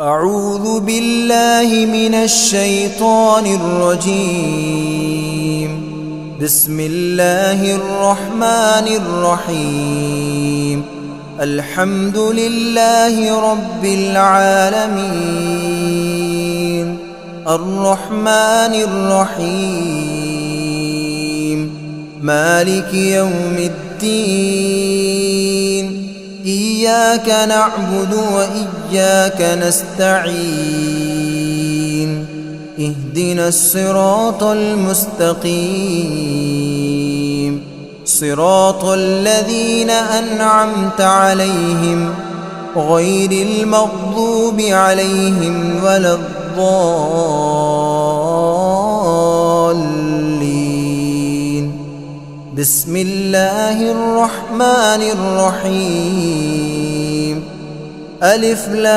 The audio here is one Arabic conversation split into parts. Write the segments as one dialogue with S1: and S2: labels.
S1: أعوذ بالله من الشيطان الرجيم. بسم الله الرحمن الرحيم. الحمد لله رب العالمين الرحمن الرحيم مالك يوم الدين. إياك نعبد وإياك نستعين. اهدنا الصراط المستقيم صراط الذين أنعمت عليهم غير المغضوب عليهم ولا الضالين. بسم الله الرحمن الرحيم. ألف لام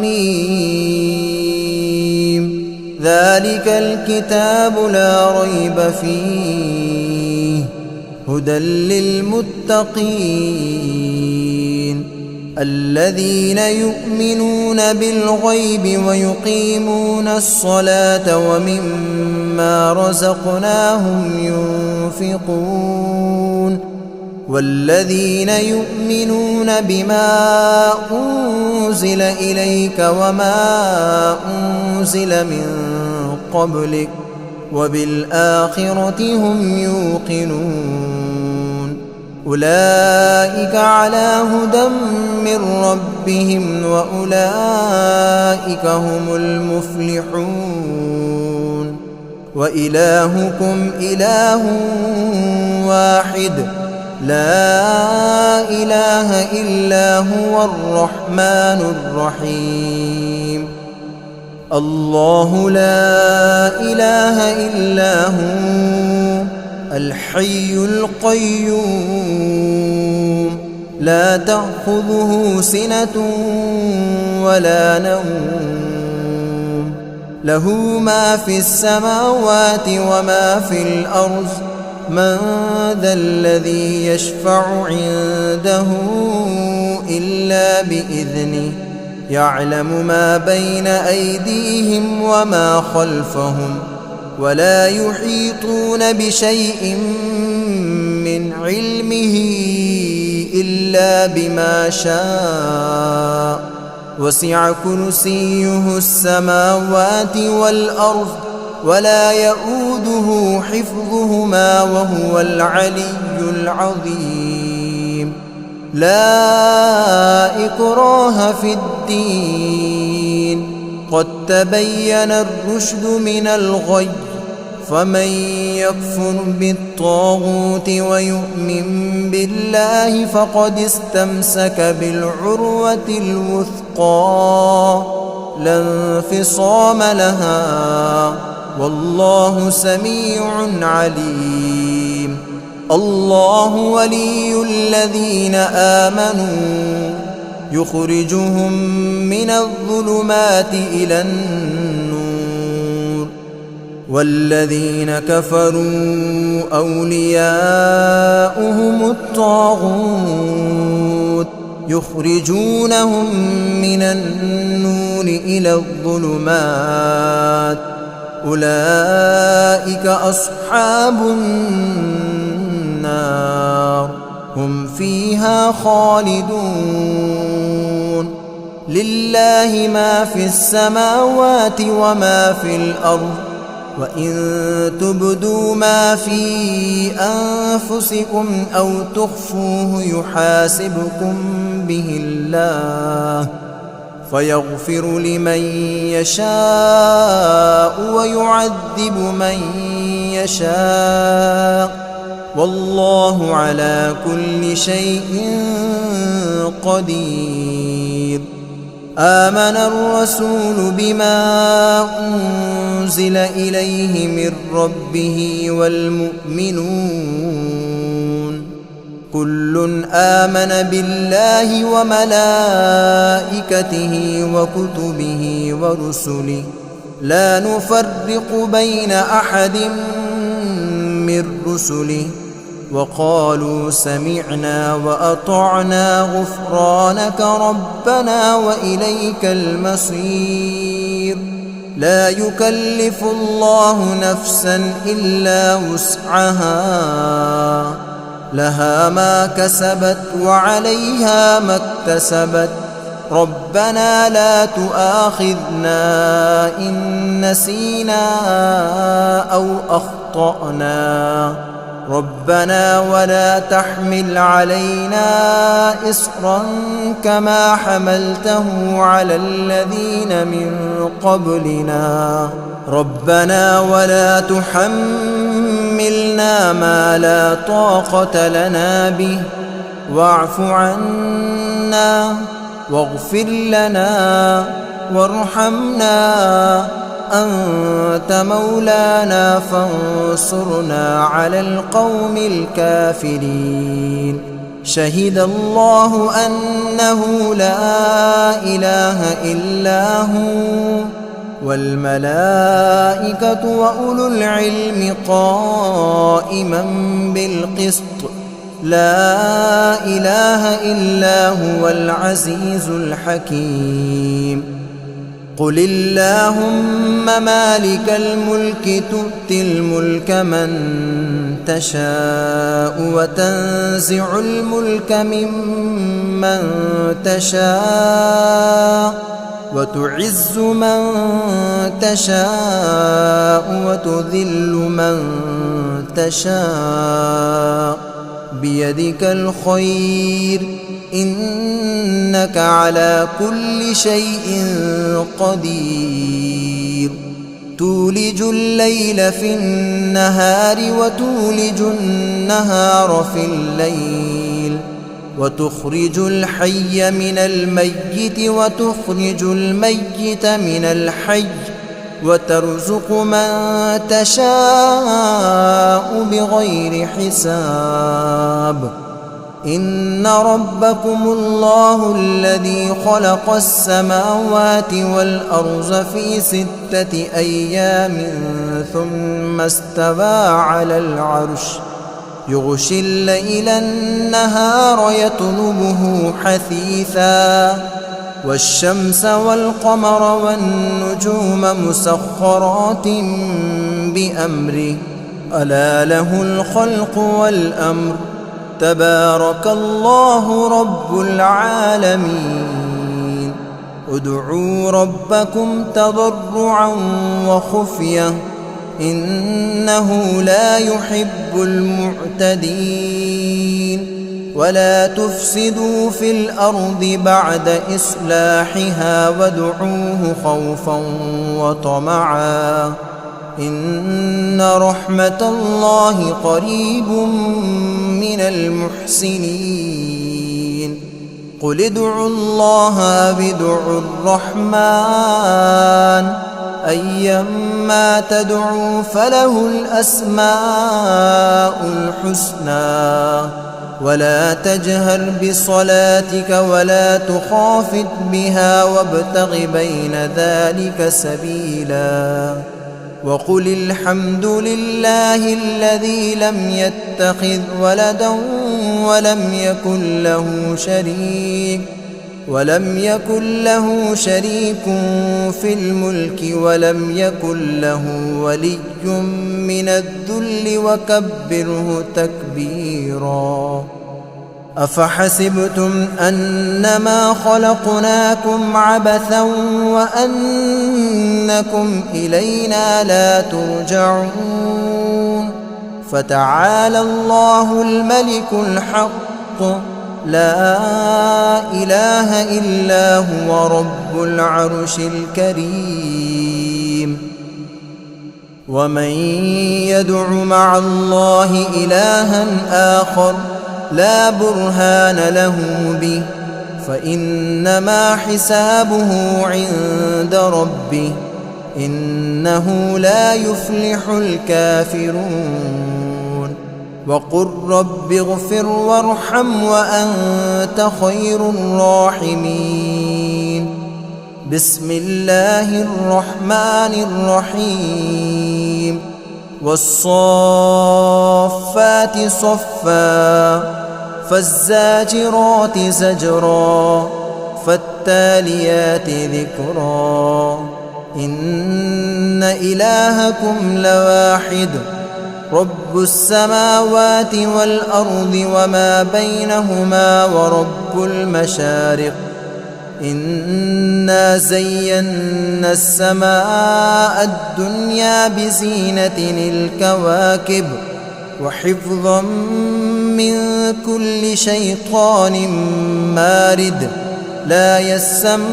S1: ميم. ذلك الكتاب لا ريب فيه هدى للمتقين الذين يؤمنون بالغيب ويقيمون الصلاة ومما رزقناهم ينفقون والذين يؤمنون بما أنزل إليك وما أنزل من قبلك وبالآخرة هم يوقنون. أولئك على هدى من ربهم وأولئك هم المفلحون. وإلهكم إله واحد لا إله إلا هو الرحمن الرحيم. الله لا إله إلا هو الحي القيوم لا تأخذه سنة ولا نوم له ما في السماوات وما في الأرض. من ذا الذي يشفع عنده إلا بإذنه يعلم ما بين أيديهم وما خلفهم ولا يحيطون بشيء من علمه إلا بما شاء. وسع كرسيه السماوات والأرض ولا يؤوده حفظهما وهو العلي العظيم. لا إكراه في الدين قد تبين الرشد من الغي. فمن يكفر بالطاغوت ويؤمن بالله فقد استمسك بالعروة الوثقى لا انفصام لها والله سميع عليم. الله ولي الذين آمنوا يخرجهم من الظلمات إلى النور والذين كفروا أولياؤهم الطاغوت يخرجونهم من النور إلى الظلمات. أولئك أصحاب النار هم فيها خالدون. لله ما في السماوات وما في الأرض وإن تبدوا ما في أنفسكم أو تخفوه يحاسبكم به الله فيغفر لمن يشاء ويعذب من يشاء والله على كل شيء قدير. آمن الرسول بما أنزل إليه من ربه والمؤمنون كل آمن بالله وملائكته وكتبه ورسله لا نفرق بين أحد من رسله وقالوا سمعنا وأطعنا غفرانك ربنا وإليك المصير. لا يكلف الله نفسا إلا وسعها، لها ما كسبت وعليها ما اكتسبت. ربنا لا تؤاخذنا إن نسينا أو أخطأنا. ربنا ولا تحمل علينا إصرا كما حملته على الذين من قبلنا. ربنا ولا تحملنا ما لا طاقة لنا به، واعف عنا واغفر لنا وارحمنا، أنت مولانا فانصرنا على القوم الكافرين. شهد الله أنه لا إله إلا هو والملائكة وأولو العلم قائما بالقسط. لا إله إلا هو العزيز الحكيم. قل اللهم مالك الملك تؤتي الملك من تشاء وتنزع الملك ممن تشاء وتعز من تشاء وتذل من تشاء، بيدك الخير إنك على كل شيء قدير. تولج الليل في النهار وتولج النهار في الليل، وتخرج الحي من الميت وتخرج الميت من الحي، وترزق من تشاء بغير حساب. إن ربكم الله الذي خلق السماوات والأرض في 6 أيام ثم استوى على العرش، يغشي الليل النهار يطلبه حثيثا، والشمس والقمر والنجوم مسخرات بأمره، ألا له الخلق والأمر. تبارك الله رب العالمين. ادعوا ربكم تضرعا وخفية إنه لا يحب المعتدين. ولا تفسدوا في الأرض بعد إصلاحها وادعوه خوفا وطمعا إن رحمة الله قريب من المحسنين. قل ادعوا الله أو ادعوا الرحمن أيما تدعوا فله الأسماء الحسنى. ولا تجهر بصلاتك ولا تخافت بها وابتغ بين ذلك سبيلا. وقل الحمد لله الذي لم يتخذ ولدا ولم يكن له شريك في الملك ولم يكن له ولي من الذل وكبره تكبيرا. أفحسبتم أنما خلقناكم عبثا وأنكم إلينا لا ترجعون. فتعالى الله الملك الحق لا إله إلا هو رب العرش الكريم. ومن يدع مع الله إلها آخر لا برهان له به فإنما حسابه عند ربه إنه لا يفلح الكافرون. وقل رب اغفر وارحم وأنت خير الراحمين. بسم الله الرحمن الرحيم. والصافات صفا فالزاجرات زجرا فالتاليات ذكرا إن إلهكم لواحد رب السماوات والأرض وما بينهما ورب المشارق إنا زينا السماء الدنيا بزينة الكواكب وحفظا من كل شيطان مارد لا يسمعون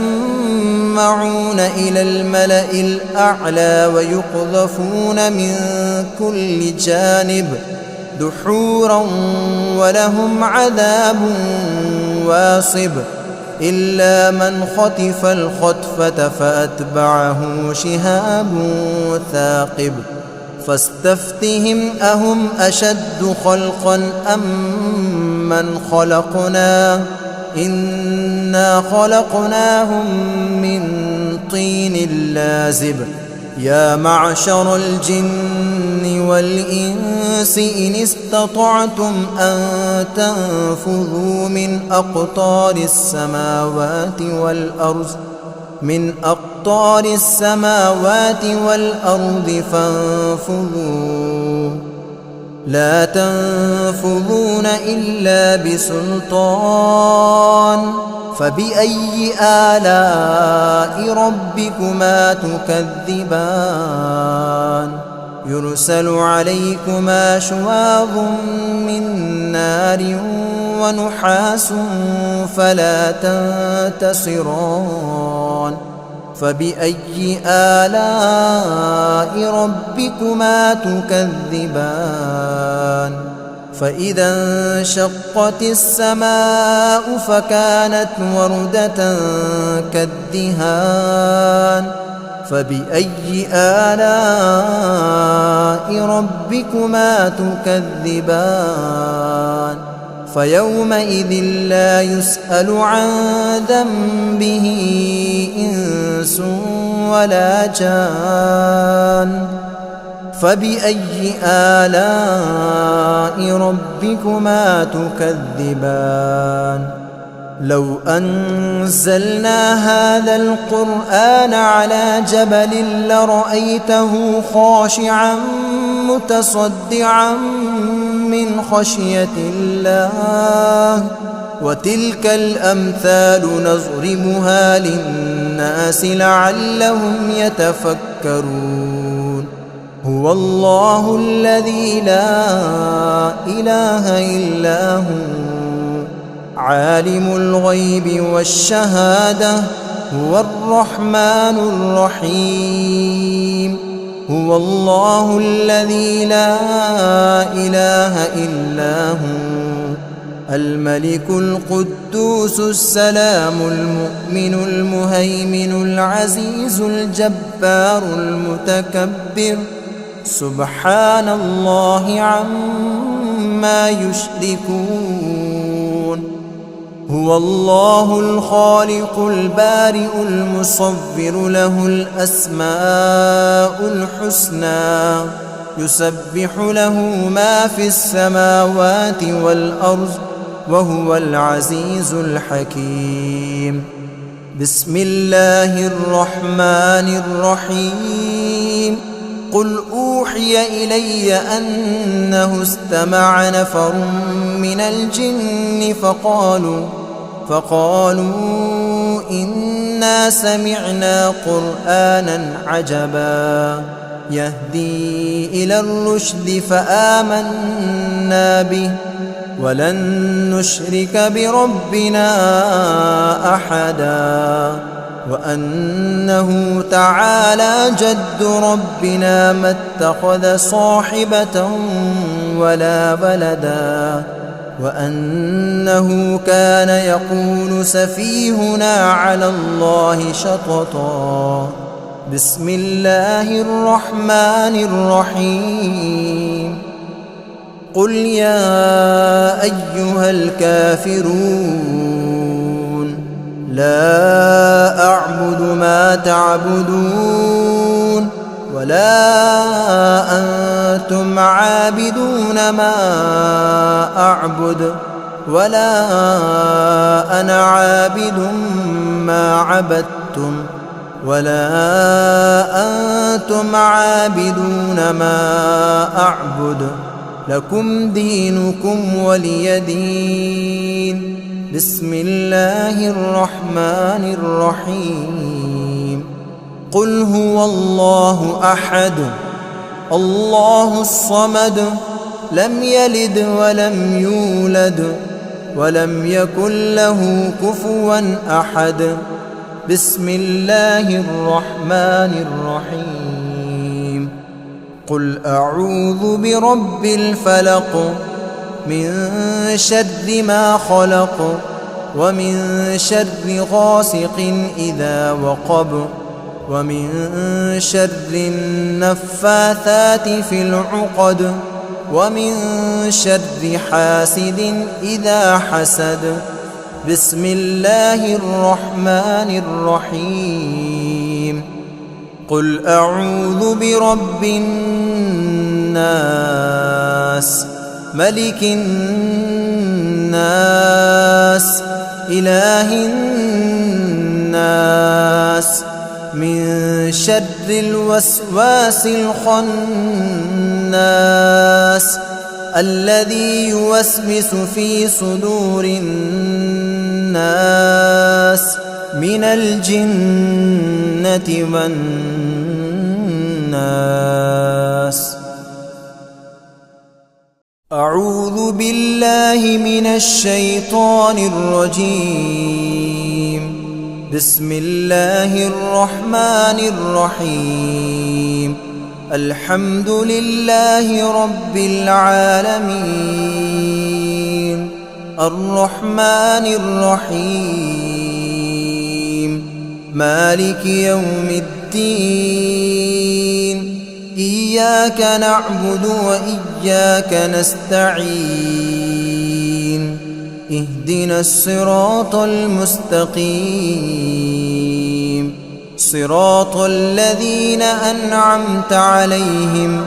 S1: إلى الملأ الأعلى ويقذفون من كل جانب دحورا ولهم عذاب واصب إلا من خطف الخطفة فأتبعه شهاب ثاقب فاستفتهم أهم أشد خلقا أم من خلقنا إنا خلقناهم من طين لازب يا معشر الجن والإنس إن استطعتم أن تنفذوا من أقطار السماوات والأرض فانفذوا لا تنفذون إلا بسلطان فبأي آلاء ربكما تكذبان يرسل عليكما شواظ من نار ونحاس فلا تنتصران فبأي آلاء ربكما تكذبان فإذا انشقت السماء فكانت وردة كالدهان فبأي آلاء ربكما تكذبان فيومئذ لا يسأل عن ذنبه إنس ولا جان فبأي آلاء ربكما تكذبان لو أنزلنا هذا القرآن على جبل لرأيته خاشعا متصدعا من خشية الله وتلك الأمثال نضربها للناس لعلهم يتفكرون هو الله الذي لا إله إلا هو عالم الغيب والشهادة هو الرحمن الرحيم هو الله الذي لا إله إلا هو الملك القدوس السلام المؤمن المهيمن العزيز الجبار المتكبر سبحان الله عما يشركون هو الله الخالق البارئ المصور له الأسماء الحسنى يسبح له ما في السماوات والأرض وهو العزيز الحكيم بسم الله الرحمن الرحيم قل أوحي إلي أنه استمع نفر من الجن فقالوا إنا سمعنا قرآنا عجبا يهدي إلى الرشد فآمنا به ولن نشرك بربنا أحدا وأنه تعالى جد ربنا ما اتخذ صاحبة ولا ولدا وأنه كان يقول سفيهنا على الله شططا بسم الله الرحمن الرحيم قل يا أيها الكافرون لا أعبد ما تعبدون ولا أنتم عابدون ما أعبد ولا أنا عابد ما عبدتم ولا أنتم عابدون ما أعبد لكم دينكم ولي دين. بسم الله الرحمن الرحيم. قل هو الله أحد الله الصمد لم يلد ولم يولد ولم يكن له كفوا أحد. بسم الله الرحمن الرحيم. قل أعوذ برب الفلق من شر ما خلق ومن شر غاسق إذا وقب ومن شر النفاثات في العقد ومن شر حاسد إذا حسد. بسم الله الرحمن الرحيم. قل أعوذ برب الناس ملك الناس إله الناس من شر الوسواس الخناس الذي يوسوس في صدور الناس من الجنة والناس. أعوذ بالله من الشيطان الرجيم. بسم الله الرحمن الرحيم. الحمد لله رب العالمين الرحمن الرحيم مالك يوم الدين. إياك نعبد وإياك نستعين. اهدنا الصراط المستقيم صراط الذين أنعمت عليهم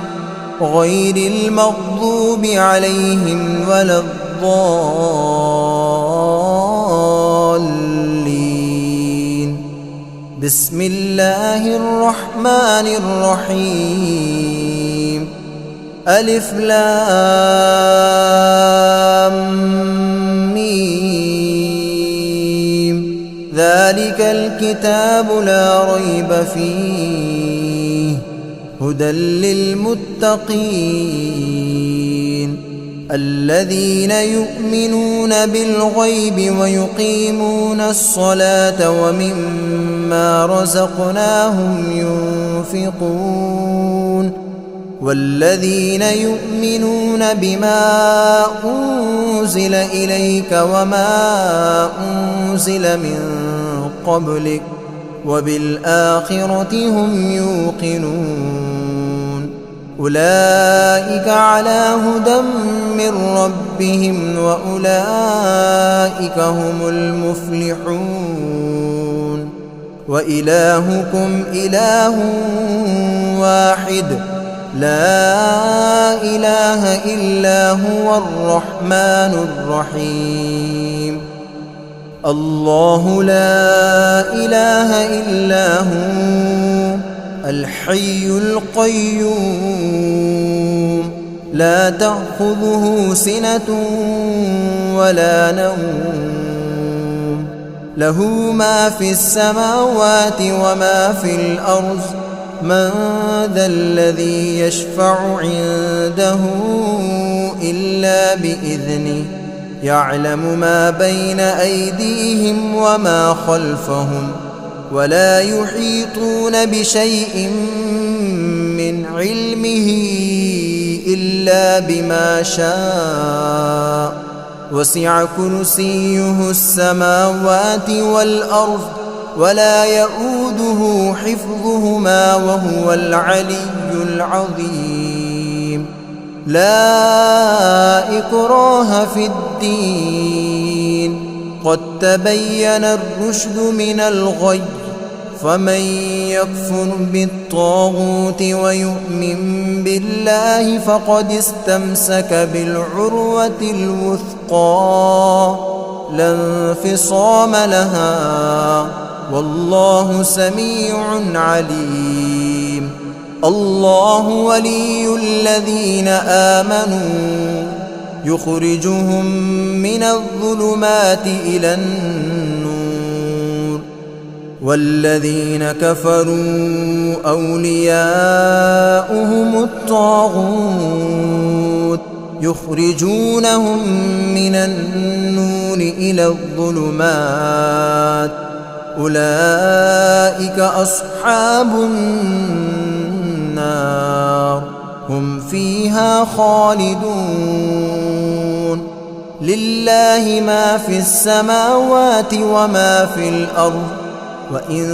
S1: غير المغضوب عليهم ولا الضالين. بسم الله الرحمن الرحيم. ألف لام ميم. ذلك الكتاب لا ريب فيه هدى للمتقين الذين يؤمنون بالغيب ويقيمون الصلاة ومما رزقناهم ينفقون والذين يؤمنون بما أنزل إليك وما أنزل من قبلك وبالآخرة هم يوقنون. أولئك على هدى من ربهم وأولئك هم المفلحون. وإلهكم إله واحد لا إله إلا هو الرحمن الرحيم. الله لا إله إلا هو الحي القيوم لا تأخذه سنة ولا نوم له ما في السماوات وما في الأرض. من ذا الذي يشفع عنده إلا بإذنه يعلم ما بين أيديهم وما خلفهم ولا يحيطون بشيء من علمه إلا بما شاء. وسع كرسيه السماوات والأرض ولا يؤوده حفظهما وهو العلي العظيم. لا إكراه في الدين قد تبين الرشد من الغي فمن يكفر بالطاغوت ويؤمن بالله فقد استمسك بالعروة الوثقى لا انفصام لها، والله سميع عليم. الله ولي الذين آمنوا يخرجهم من الظلمات إلى النور، والذين كفروا أولياؤهم الطاغوت يخرجونهم من النور إلى الظلمات، أولئك أصحاب النار هم فيها خالدون. لله ما في السماوات وما في الأرض، وإن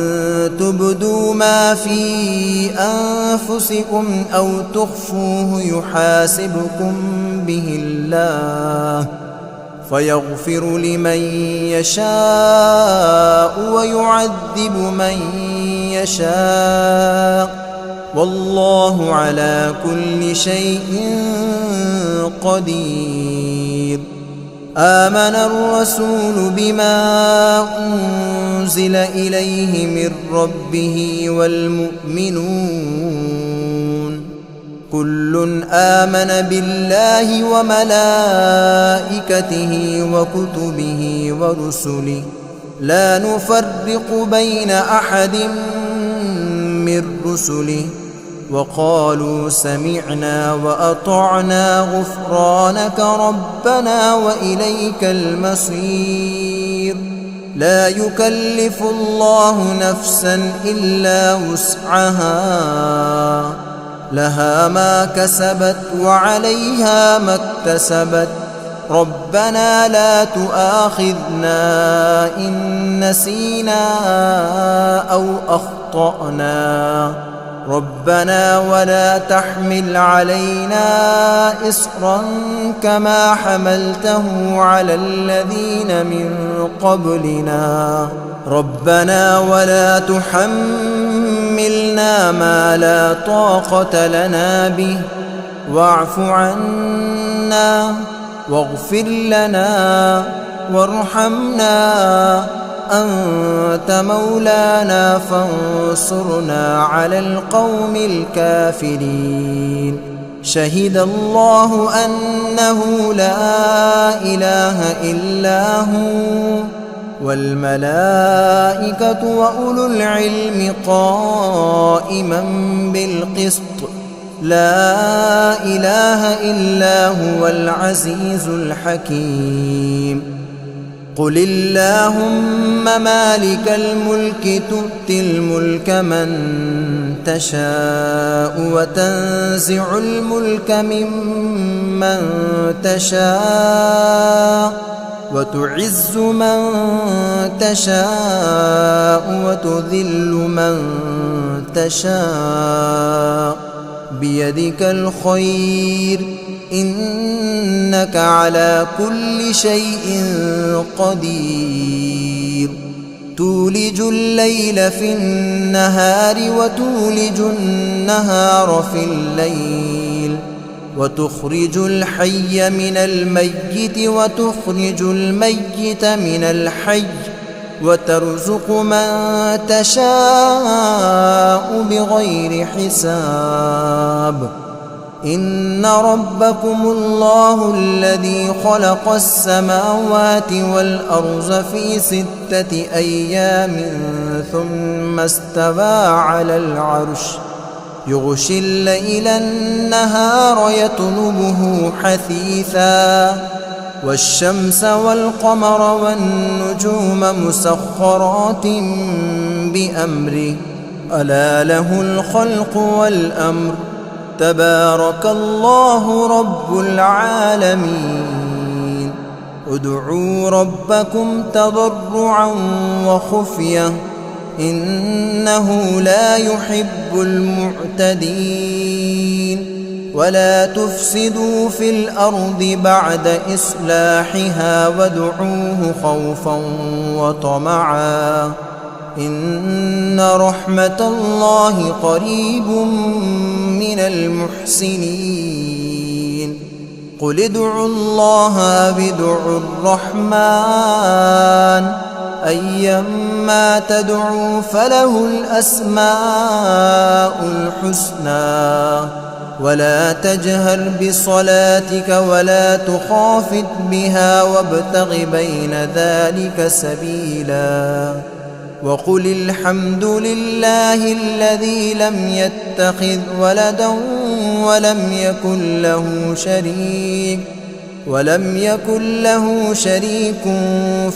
S1: تبدوا ما في أنفسكم أو تخفوه يحاسبكم به الله فيغفر لمن يشاء ويعذب من يشاء، والله على كل شيء قدير. آمن الرسول بما أنزل إليه من ربه والمؤمنون كل آمن بالله وملائكته وكتبه ورسله لا نفرق بين أحد من رسله، وقالوا سمعنا وأطعنا غفرانك ربنا وإليك المصير. لا يكلف الله نفسا إلا وسعها، لها ما كسبت وعليها ما اكتسبت، ربنا لا تؤاخذنا إن نسينا أو أخطأنا، ربنا ولا تحمل علينا إصرا كما حملته على الذين من قبلنا، ربنا ولا تحملنا ما لا طاقة لنا به، واعف عنا واغفر لنا وارحمنا، أنت مولانا فانصرنا على القوم الكافرين. شهد الله أنه لا إله إلا هو والملائكة وأولو العلم قائما بالقسط، لا إله إلا هو العزيز الحكيم. قل اللهم مالك الملك تؤتي الملك من تشاء وتنزع الملك ممن تشاء وتعز من تشاء وتذل من تشاء، بيدك الخير إنك على كل شيء قدير. تولج الليل في النهار وتولج النهار في الليل، وتخرج الحي من الميت وتخرج الميت من الحي، وترزق من تشاء بغير حساب. إن ربكم الله الذي خلق السماوات والأرض في 6 أيام ثم استوى على العرش، يغشي الليل النهار يطلبه حثيثا، والشمس والقمر والنجوم مسخرات بأمره، ألا له الخلق والأمر، تبارك الله رب العالمين. ادعوا ربكم تضرعا وخفية إنه لا يحب المعتدين. ولا تفسدوا في الأرض بعد إصلاحها وادعوه خوفا وطمعا إن رحمة الله قريب من المحسنين قل ادعوا الله أو ادعوا الرحمن أيما تدعوا فله الأسماء الحسنى ولا تجهر بصلاتك ولا تخافت بها وابتغ بين ذلك سبيلا وقل الحمد لله الذي لم يتخذ ولدا ولم يكن له شريك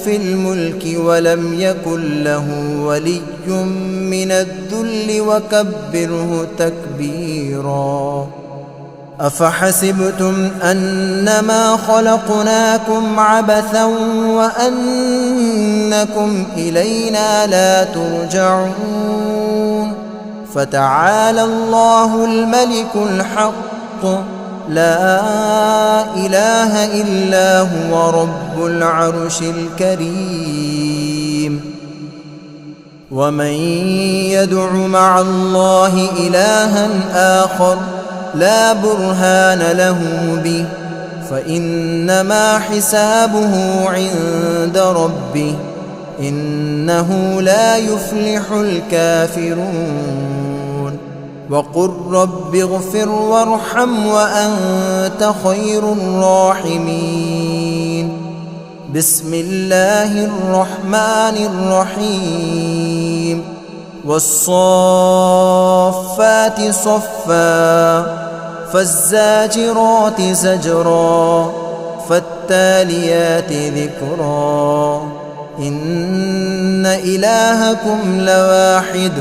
S1: في الملك ولم يكن له ولي من الذل وكبره تكبيرا أفحسبتم أنما خلقناكم عبثا وأنكم إلينا لا ترجعون فتعالى الله الملك الحق لا إله إلا هو رب العرش الكريم ومن يدع مع الله إلها آخر لا برهان له به فإنما حسابه عند ربه إنه لا يفلح الكافرون وقل رب اغفر وارحم وأنت خير الراحمين بسم الله الرحمن الرحيم والصافات صفا فالزاجرات زجرا فالتاليات ذكرا إن إلهكم لواحد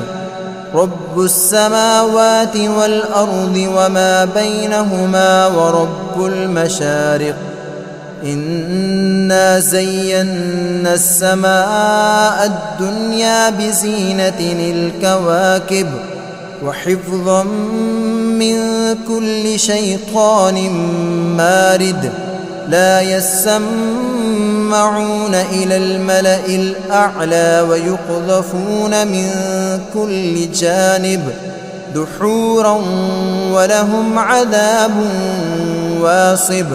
S1: رب السماوات والأرض وما بينهما ورب المشارق إنا زينا السماء الدنيا بزينة الكواكب وحفظا من كل شيطان مارد لا يسمعون إلى الملأ الأعلى ويقذفون من كل جانب دحورا ولهم عذاب واصب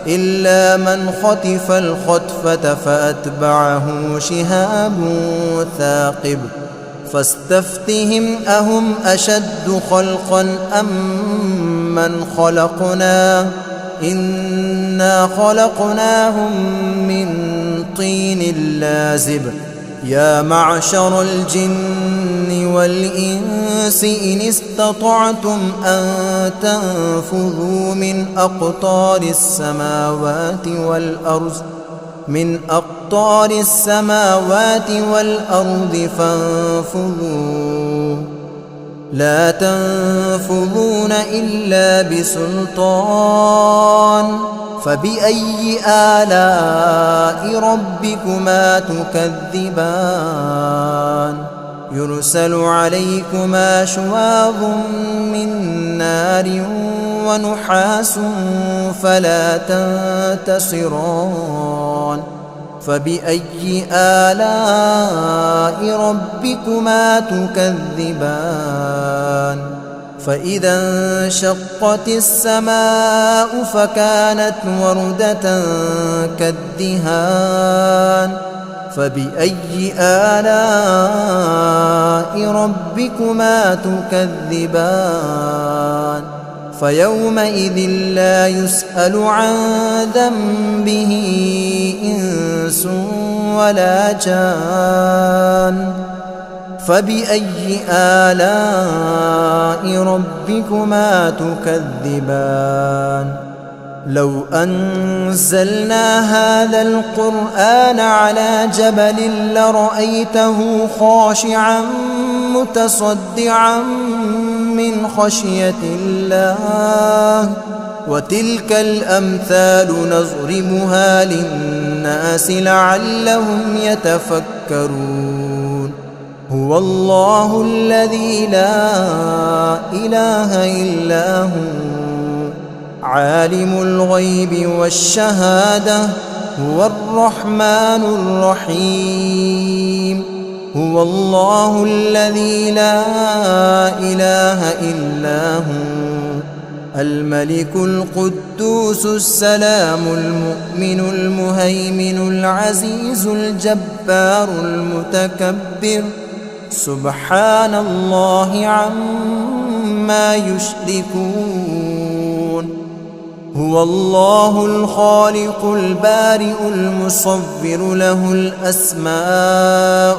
S1: إلا من خطف الخطفة فأتبعه شهاب ثاقب فاستفتهم أهم أشد خلقا أم من خلقنا إنا خلقناهم من طين لازب يا معشر الجن والإنس إن استطعتم أن تنفذوا من أقطار السماوات والأرض فانفذوا لا تنفذون إلا بسلطان فبأي آلاء ربكما تكذبان يرسل عليكما شواظ من نار ونحاس فلا تنتصران فبأي آلاء ربكما تكذبان فإذا انشقت السماء فكانت وردة كالدهان فبأي آلاء ربكما تكذبان فيومئذ لا يسأل عن ذنبه إنس ولا جان فبأي آلاء ربكما تكذبان لو أنزلنا هذا القرآن على جبل لرأيته خاشعا متصدعا من خشية الله وتلك الأمثال نضربها للناس لعلهم يتفكرون هو الله الذي لا إله إلا هو عالم الغيب والشهادة هو الرحمن الرحيم هو الله الذي لا إله إلا هو الملك القدوس السلام المؤمن المهيمن العزيز الجبار المتكبر سبحان الله عما يشركون هو الله الخالق البارئ المصور له الأسماء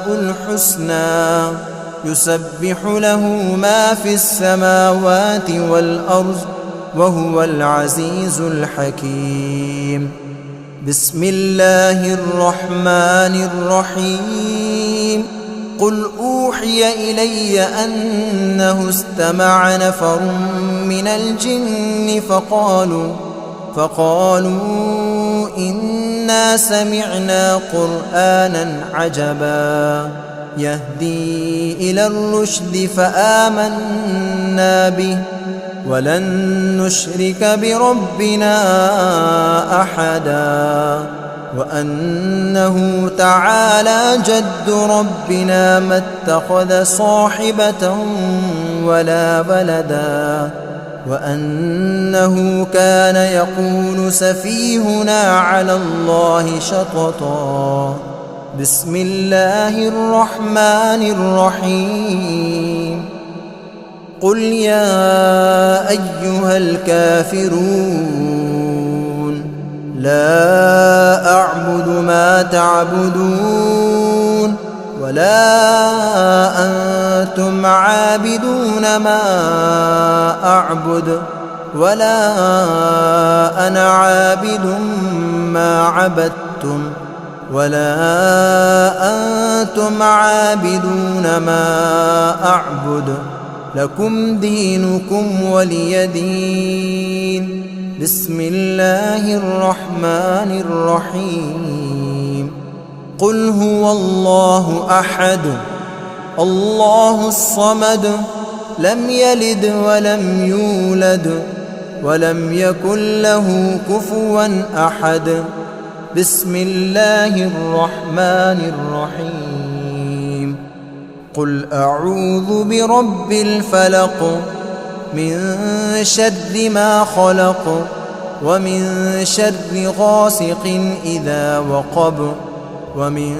S1: الحسنى يسبح له ما في السماوات والأرض وهو العزيز الحكيم بسم الله الرحمن الرحيم قل أوحي إلي أنه استمع نفر من الجن فقالوا إنا سمعنا قرآنا عجبا يهدي إلى الرشد فآمنا به ولن نشرك بربنا أحدا وأنه تعالى جد ربنا ما اتخذ صاحبة ولا ولدا وأنه كان يقول سفيهنا على الله شططا بسم الله الرحمن الرحيم قل يا أيها الكافرون لا أعبد ما تعبدون ولا أنتم عابدون ما أعبد ولا أنا عابد ما عبدتم ولا أنتم عابدون ما أعبد لكم دينكم ولي دين بسم الله الرحمن الرحيم قل هو الله أحد الله الصمد لم يلد ولم يولد ولم يكن له كفوا أحد بسم الله الرحمن الرحيم قل أعوذ برب الفلق من شر ما خلق ومن شر غاسق إذا وقب ومن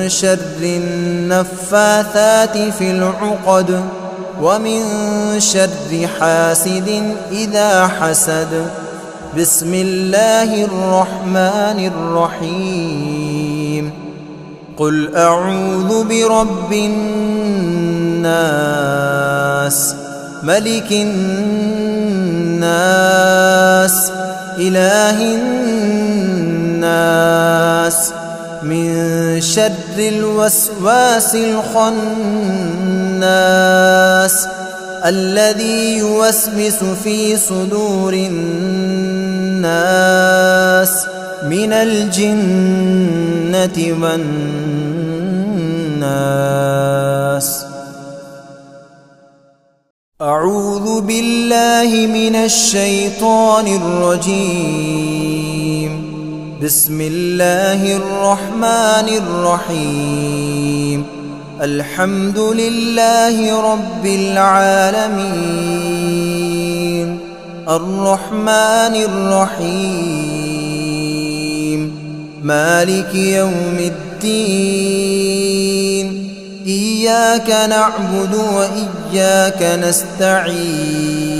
S1: شر النفاثات في العقد ومن شر حاسد إذا حسد بسم الله الرحمن الرحيم قل أعوذ برب الناس ملك الناس إله الناس من شر الوسواس الخناس الذي يوسوس في صدور الناس من الجنة والناس أعوذ بالله من الشيطان الرجيم بسم الله الرحمن الرحيم الحمد لله رب العالمين الرحمن الرحيم مالك يوم الدين إياك نعبد وإياك نستعين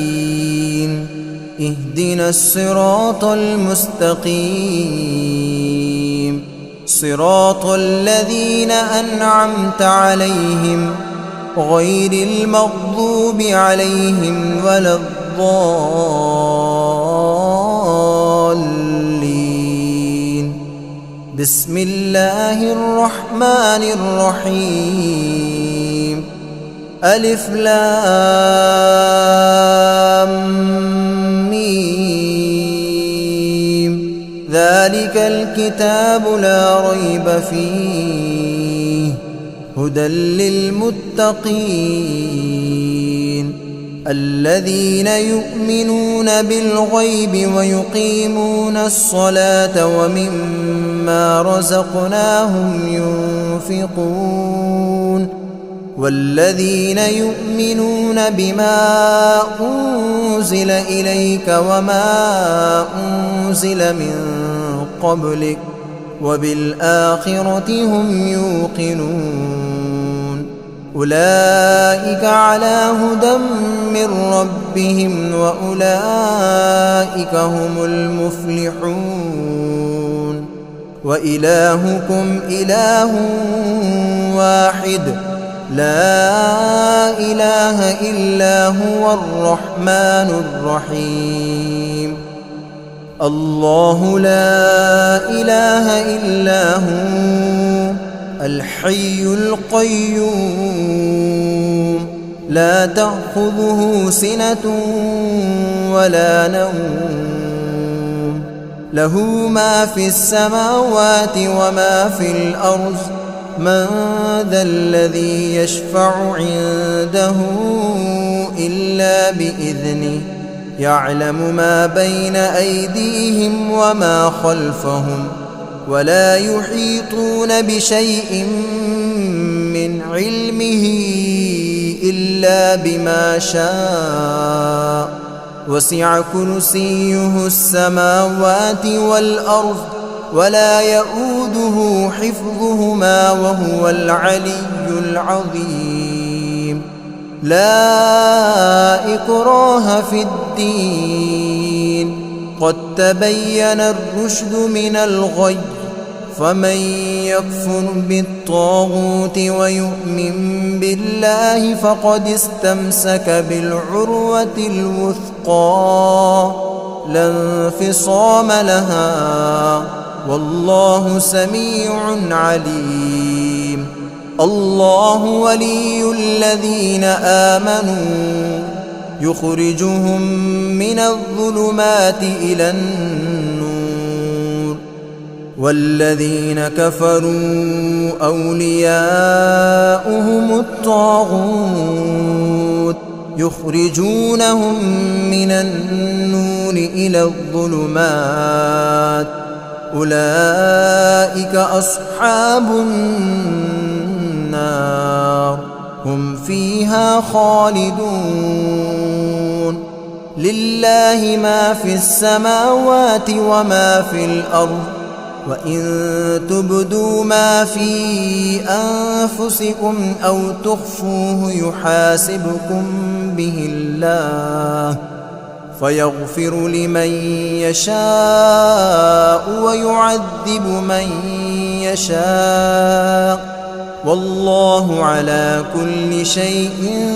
S1: اهدنا الصراط المستقيم صراط الذين أنعمت عليهم غير المغضوب عليهم ولا الضالين بسم الله الرحمن الرحيم ألف لام ميم ذلك الكتاب لا ريب فيه هدى للمتقين الذين يؤمنون بالغيب ويقيمون الصلاة ومما رزقناهم ينفقون والذين يؤمنون بما أنزل إليك وما أنزل من قبلك وبالآخرة هم يوقنون أولئك على هدى من ربهم وأولئك هم المفلحون وإلهكم إله واحد لا إله إلا هو الرحمن الرحيم الله لا إله إلا هو الحي القيوم لا تأخذه سنة ولا نوم له ما في السماوات وما في الأرض من ذا الذي يشفع عنده إلا بإذنه يعلم ما بين أيديهم وما خلفهم ولا يحيطون بشيء من علمه إلا بما شاء وسع كرسيه السماوات والأرض ولا يؤوده حفظهما وهو العلي العظيم لا إكراه في الدين قد تبين الرشد من الغي فمن يكفر بالطاغوت ويؤمن بالله فقد استمسك بالعروة الوثقى لا انفصام لها والله سميع عليم الله ولي الذين آمنوا يخرجهم من الظلمات إلى النور والذين كفروا أولياؤهم الطاغوت يخرجونهم من النور إلى الظلمات أولئك أصحاب النار هم فيها خالدون لله ما في السماوات وما في الأرض وإن تبدوا ما في أنفسكم أو تخفوه يحاسبكم به الله فيغفر لمن يشاء ويعذب من يشاء والله على كل شيء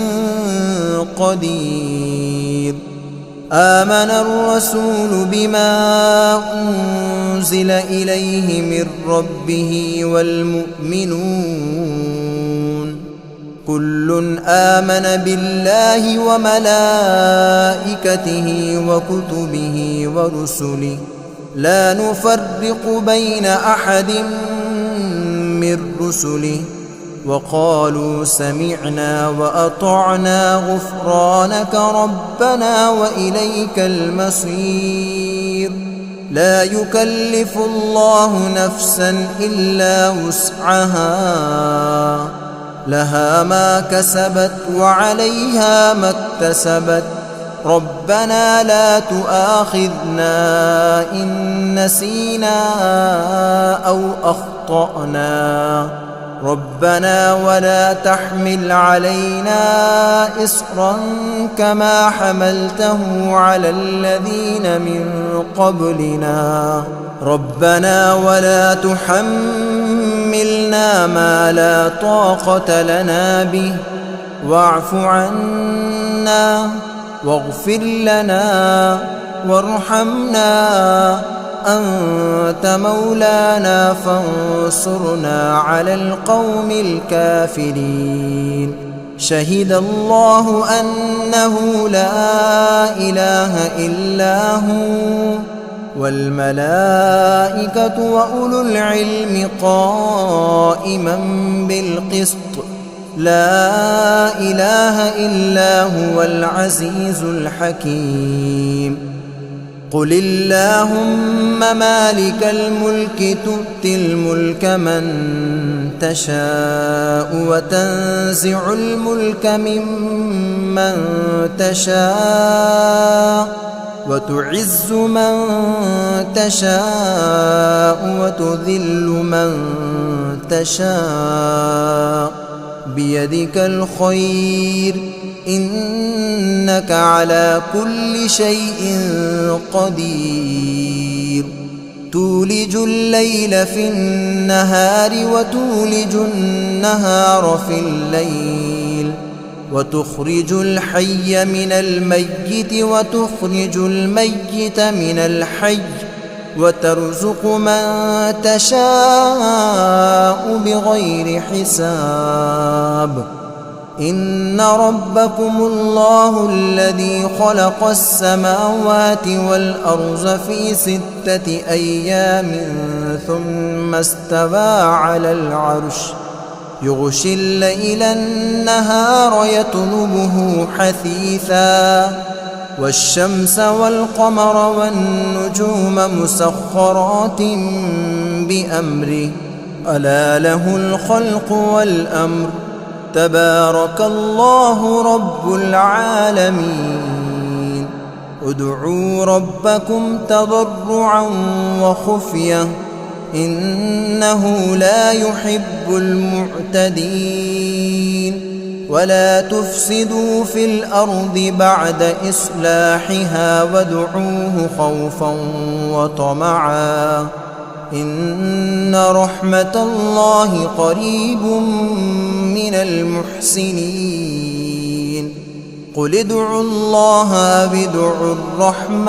S1: قدير آمن الرسول بما أنزل إليه من ربه والمؤمنون كل آمن بالله وملائكته وكتبه ورسله لا نفرق بين أحد من رسله وقالوا سمعنا وأطعنا غفرانك ربنا وإليك المصير لا يكلف الله نفسا إلا وسعها لها ما كسبت وعليها ما اكتسبت ربنا لا تؤاخذنا إن نسينا أو أخطأنا ربنا ولا تحمل علينا إصرا كما حملته على الذين من قبلنا ربنا ولا تحملنا ما لا طاقة لنا به واعف عنا واغفر لنا وارحمنا أنت مولانا فانصرنا على القوم الكافرين شهد الله أنه لا إله إلا هو والملائكة وأولو العلم قائما بالقسط لا إله إلا هو العزيز الحكيم قل اللهم مالك الملك تؤتي الملك من تشاء وتنزع الملك ممن تشاء وتعز من تشاء وتذل من تشاء بيدك الخير إنك على كل شيء قدير تولج الليل في النهار وتولج النهار في الليل وتخرج الحي من الميت وتخرج الميت من الحي وترزق من تشاء بغير حساب إن ربكم الله الذي خلق السماوات والأرض في 6 أيام ثم استوى على العرش يغشي الليل النهار يطلبه حثيثا والشمس والقمر والنجوم مسخرات بأمره ألا له الخلق والأمر تبارك الله رب العالمين ادعوا ربكم تضرعا وخفية إنه لا يحب المعتدين ولا تفسدوا في الأرض بعد إصلاحها وادعوه خوفا وطمعا إن رحمة الله قريب من المحسنين قل ادعوا الله أو ادعوا الرحمن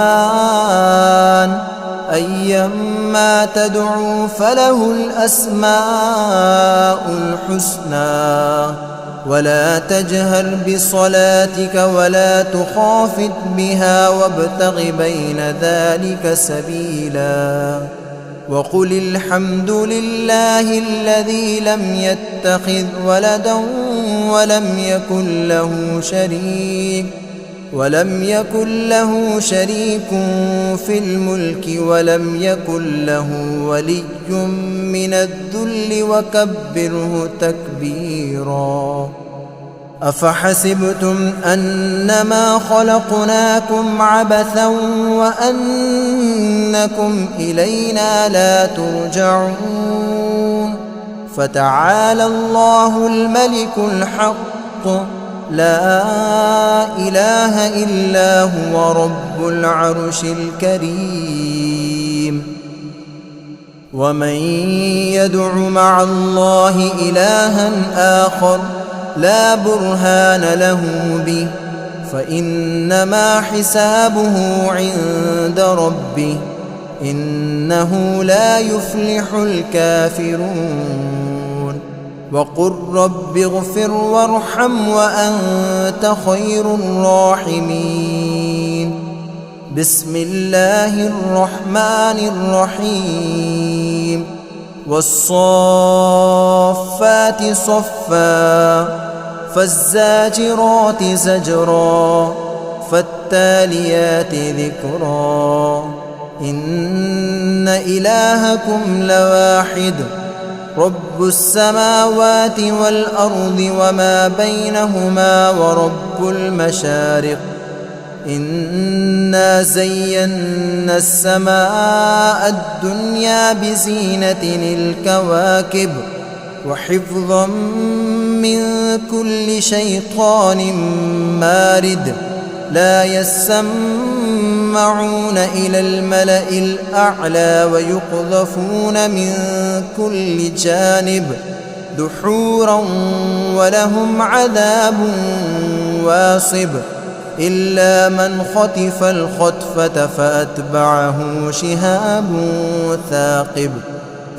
S1: أيما تدعوا فله الأسماء الحسنى ولا تجهر بصلاتك ولا تخافت بها وابتغ بين ذلك سبيلا وقل الحمد لله الذي لم يتخذ ولدا ولم يكن له شريك في الملك ولم يكن له ولي من الذل وكبره تكبيرا أفحسبتم أنما خلقناكم عبثا وأنكم إلينا لا ترجعون فتعالى الله الملك الحق لا إله إلا هو رب العرش الكريم ومن يدع مع الله إلها آخر لا برهان له به فإنما حسابه عند ربه إنه لا يفلح الكافرون وقل رب اغفر وارحم وأنت خير الراحمين بسم الله الرحمن الرحيم والصافات صفا فالزاجرات زجرا فالتاليات ذكرا إن إلهكم لواحد رب السماوات والأرض وما بينهما ورب المشارق إنا زينا السماء الدنيا بزينة الكواكب وحفظا من كل شيطان مارد لا يسمعون إلى الملأ الأعلى ويقذفون من كل جانب دحورا ولهم عذاب واصب إلا من خطف الخطفة فأتبعه شهاب ثاقب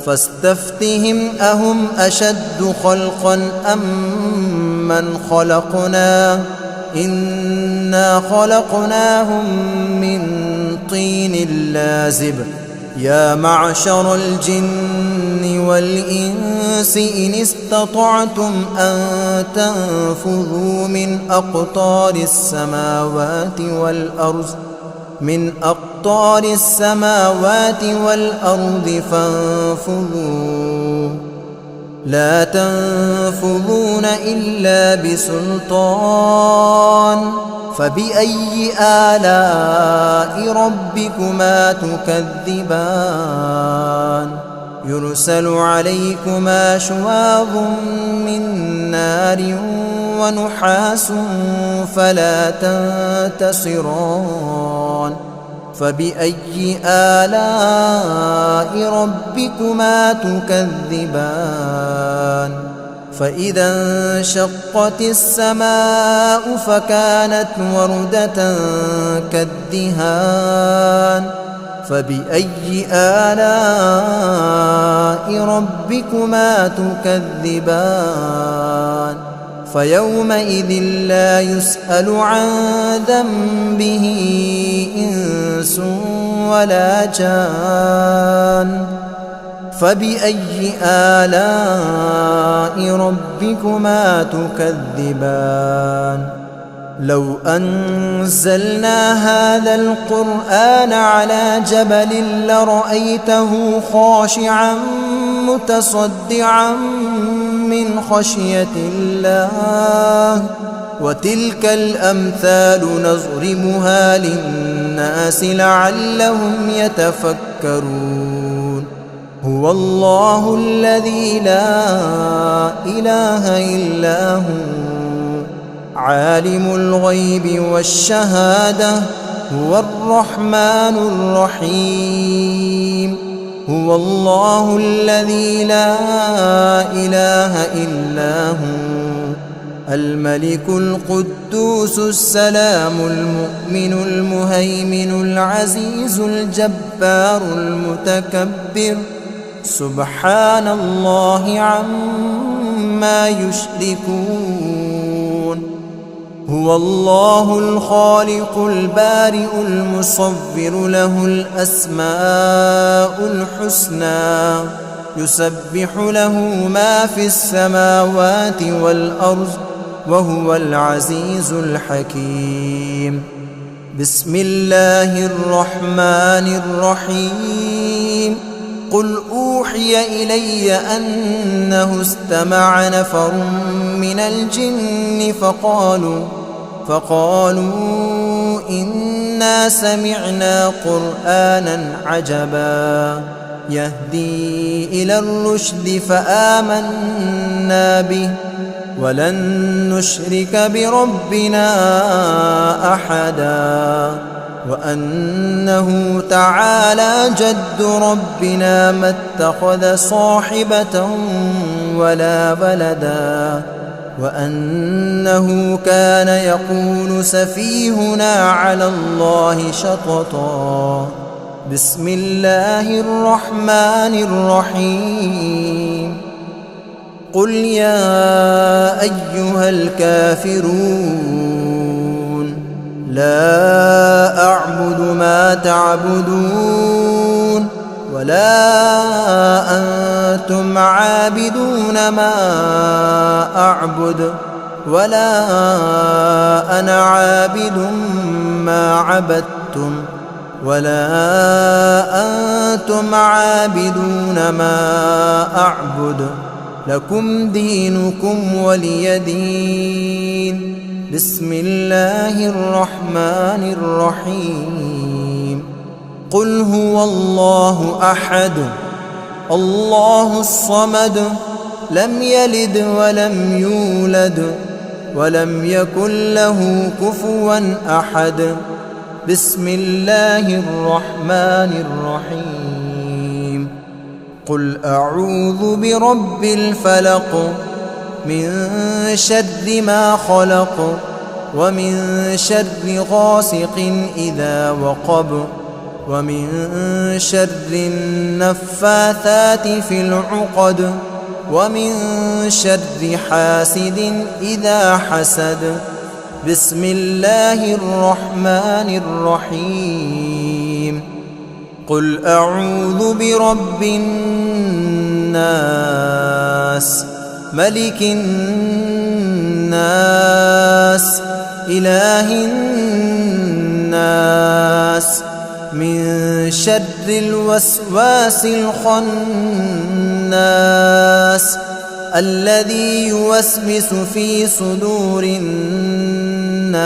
S1: فاستفتهم أهم أشد خلقا أم من خلقنا إنا خلقناهم من طين لازب يا معشر الجن والإنس إن استطعتم أن تنفذوا من أقطار السماوات والأرض فانفذوا لا تنفذون إلا بسلطان فبأي آلاء ربكما تكذبان يرسل عليكما شواظ من نار ونحاس فلا تنتصران فبأي آلاء ربكما تكذبان فإذا انشقت السماء فكانت وردة كالدهان فبأي آلاء ربكما تكذبان فيومئذ لا يسأل عن ذنبه إنس ولا جان فبأي آلاء ربكما تكذبان لو أنزلنا هذا القرآن على جبل لرأيته خاشعا متصدعا من خشية الله وتلك الأمثال نضربها للناس لعلهم يتفكرون هو الله الذي لا إله إلا هو عالم الغيب والشهادة هو الرحمن الرحيم هو الله الذي لا إله إلا هو الملك القدوس السلام المؤمن المهيمن العزيز الجبار المتكبر سبحان الله عما يشركون هو الله الخالق البارئ المصور له الأسماء الحسنى يسبح له ما في السماوات والأرض وهو العزيز الحكيم بسم الله الرحمن الرحيم قل أوحي إلي أنه استمع نفر من الجن فقالوا إنا سمعنا قرآنا عجبا يهدي إلى الرشد فآمنا به ولن نشرك بربنا أحدا وأنه تعالى جد ربنا ما اتخذ صاحبة ولا ولدا وأنه كان يقول سفيهنا على الله شططا بسم الله الرحمن الرحيم قل يا أيها الكافرون لا أعبد ما تعبدون ولا أنتم عابدون ما أعبد ولا أنا عابد ما عبدتم ولا أنتم عابدون ما أعبد لكم دينكم ولي دين بسم الله الرحمن الرحيم قل هو الله أحد الله الصمد لم يلد ولم يولد ولم يكن له كفوا أحد بسم الله الرحمن الرحيم قل أعوذ برب الفلق من شر ما خلق ومن شر غاسق إذا وقب ومن شر النفاثات في العقد ومن شر حاسد إذا حسد بسم الله الرحمن الرحيم قل أعوذ برب الناس ملك الناس إله الناس من شر الوسواس الخناس الذي يوسوس في صدور الناس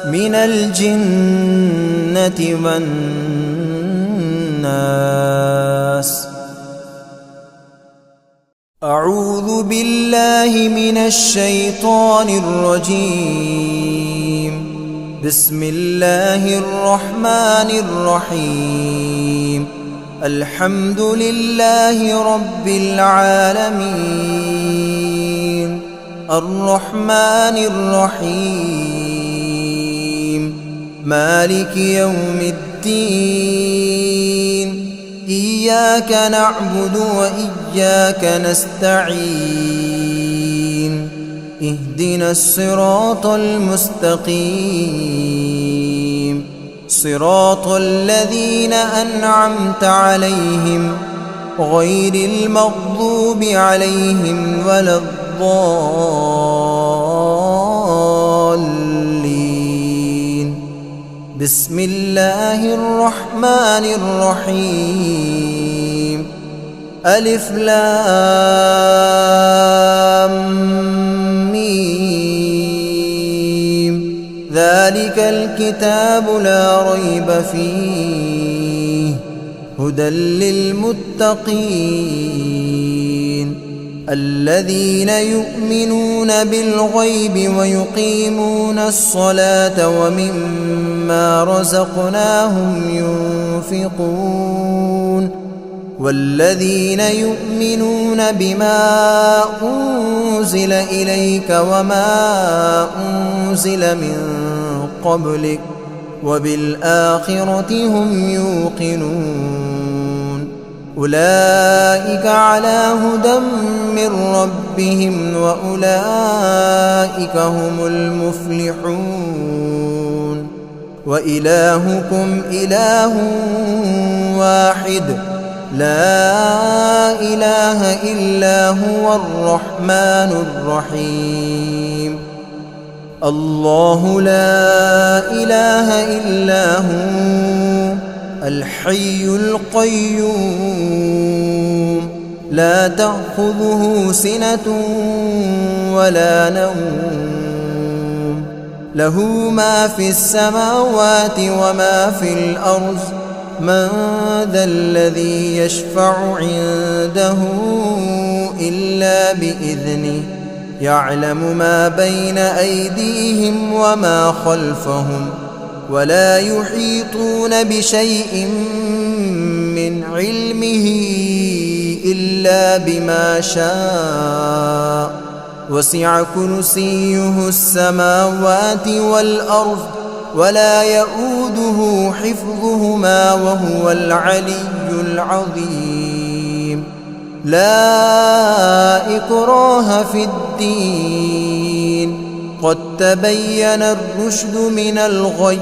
S1: من الجنة والناس. أعوذ بالله من الشيطان الرجيم. بسم الله الرحمن الرحيم. الحمد لله رب العالمين الرحمن الرحيم مالك يوم الدين. إياك نعبد وإياك نستعين. اهدنا الصراط المستقيم صراط الذين أنعمت عليهم غير المغضوب عليهم ولا الضالين. بسم الله الرحمن الرحيم. ألف لام ميم. ذلك الكتاب لا ريب فيه هدى للمتقين الذين يؤمنون بالغيب ويقيمون الصلاة ومما رزقناهم ينفقون والذين يؤمنون بما أنزل إليك وما أنزل من قبلك وبالآخرة هم يوقنون. أولئك على هدى من ربهم وأولئك هم المفلحون. وإلهكم إله واحد لا إله إلا هو الرحمن الرحيم. الله لا إله إلا هو الحي القيوم لا تأخذه سنة ولا نوم له ما في السماوات وما في الأرض. من ذا الذي يشفع عنده إلا بإذنه يعلم ما بين أيديهم وما خلفهم ولا يحيطون بشيء من علمه إلا بما شاء. وسع كرسيه السماوات والأرض ولا يؤوده حفظهما وهو العلي العظيم. لا إكراه في الدين قد تبين الرشد من الغي.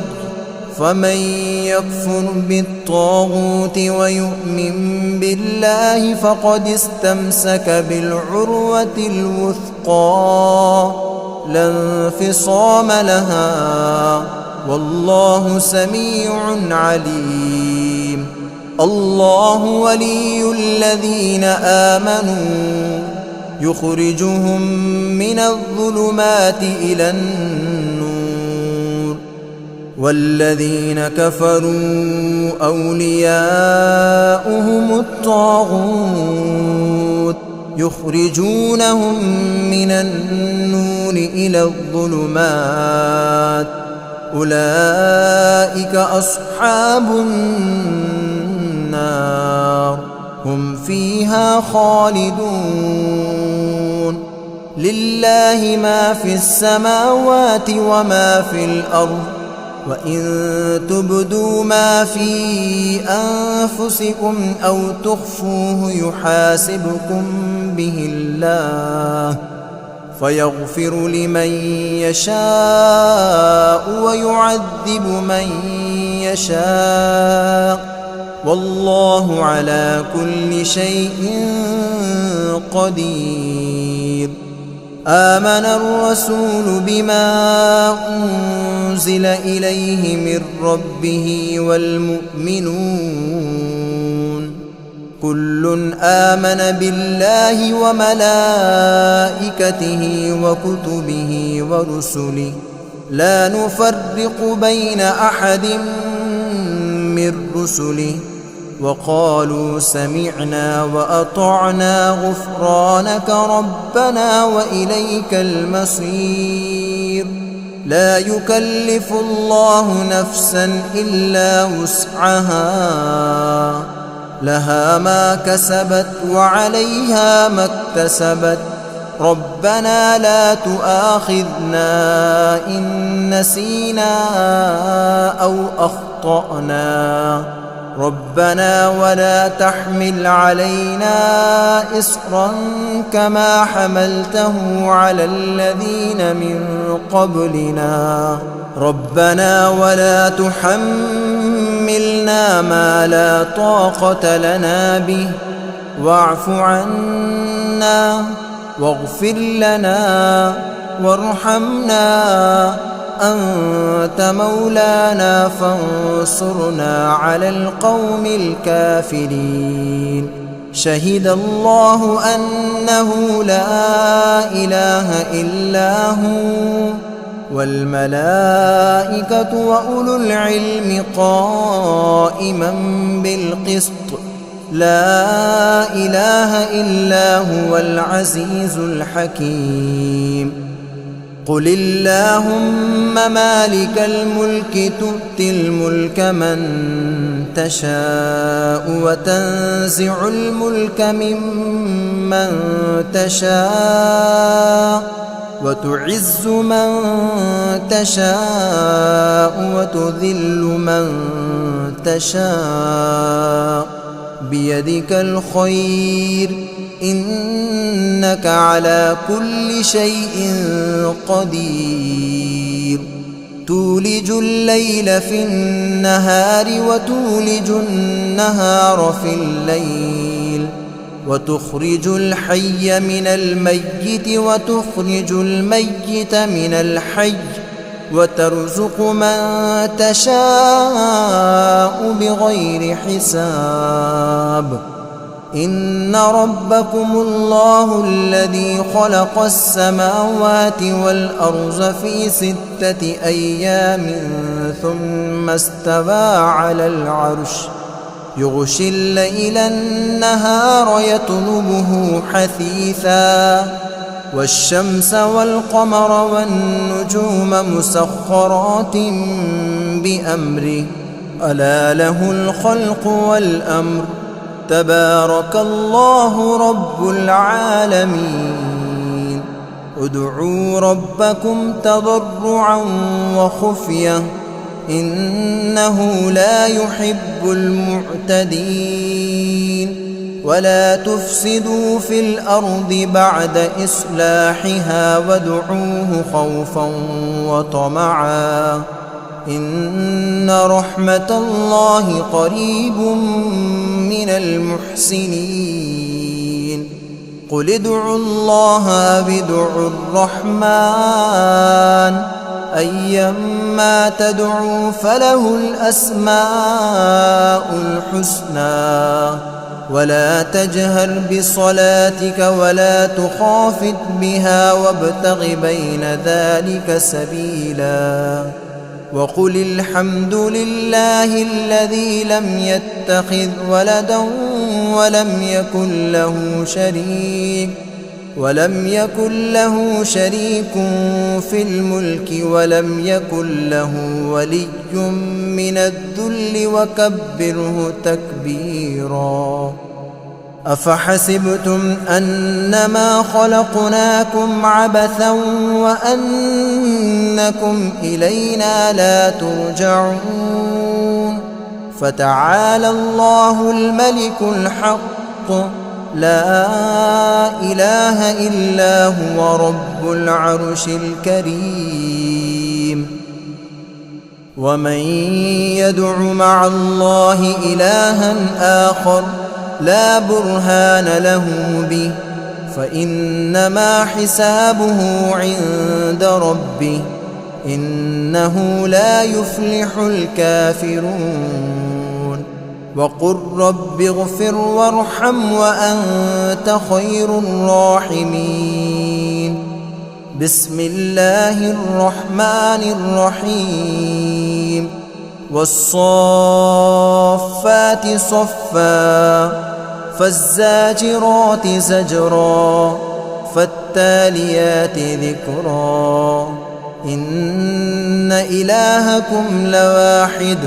S1: فمن يكفر بالطاغوت ويؤمن بالله فقد استمسك بالعروة الوثقى لا انفصام لها والله سميع عليم. الله ولي الذين آمنوا يخرجهم من الظلمات إلى النور والذين كفروا أولياؤهم الطاغوت يخرجونهم من النور إلى الظلمات. أولئك أصحاب النار هم فيها خالدون. لله ما في السماوات وما في الأرض وإن تبدوا ما في أنفسكم أو تخفوه يحاسبكم به الله فيغفر لمن يشاء ويعذب من يشاء والله على كل شيء قدير. آمن الرسول بما أنزل إليه من ربه والمؤمنون كل آمن بالله وملائكته وكتبه ورسله لا نفرق بين أحد من رسله وقالوا سمعنا وأطعنا غفرانك ربنا وإليك المصير. لا يكلف الله نفسا إلا وسعها لها ما كسبت وعليها ما اكتسبت ربنا لا تؤاخذنا إن نسينا أو أخطأنا ربنا ولا تحمل علينا إصرا كما حملته على الذين من قبلنا ربنا ولا تحملنا ما لا طاقة لنا به واعف عنا واغفر لنا وارحمنا أنت مولانا فانصرنا على القوم الكافرين. شهد الله أنه لا إله إلا هو والملائكة وأولو العلم قائما بالقسط لا إله إلا هو العزيز الحكيم. قل اللهم مالك الملك تؤتي الملك من تشاء وتنزع الملك ممن تشاء وتعز من تشاء وتذل من تشاء بيدك الخير إنك على كل شيء قدير. تولج الليل في النهار وتولج النهار في الليل وتخرج الحي من الميت وتخرج الميت من الحي وترزق من تشاء بغير حساب. إن ربكم الله الذي خلق السماوات والأرض في 6 أيام ثم استوى على العرش يغشي الليل النهار يطلبه حثيثا والشمس والقمر والنجوم مسخرات بأمره ألا له الخلق والأمر تبارك الله رب العالمين. ادعوا ربكم تضرعا وخفية إنه لا يحب المعتدين. ولا تفسدوا في الأرض بعد إصلاحها وادعوه خوفا وطمعا إن رحمة الله قريب من المحسنين. قل ادعوا الله أو ادعوا الرحمن أيما تدعوا فله الأسماء الحسنى ولا تجهر بصلاتك ولا تخافت بها وابتغ بين ذلك سبيلا. وقل الحمد لله الذي لم يتخذ ولدا ولم يكن له شريك في الملك ولم يكن له ولي من الذل وكبره تكبيرا. أفحسبتم أنما خلقناكم عبثا وأنكم إلينا لا ترجعون. فتعالى الله الملك الحق لا إله إلا هو رب العرش الكريم. ومن يدع مع الله إلها آخر لا برهان له به فإنما حسابه عند ربه إنه لا يفلح الكافرون. وقل رب اغفر وارحم وأنت خير الراحمين. بسم الله الرحمن الرحيم. والصافات صفا فالزاجرات زجرا فالتاليات ذكرا إن إلهكم لواحد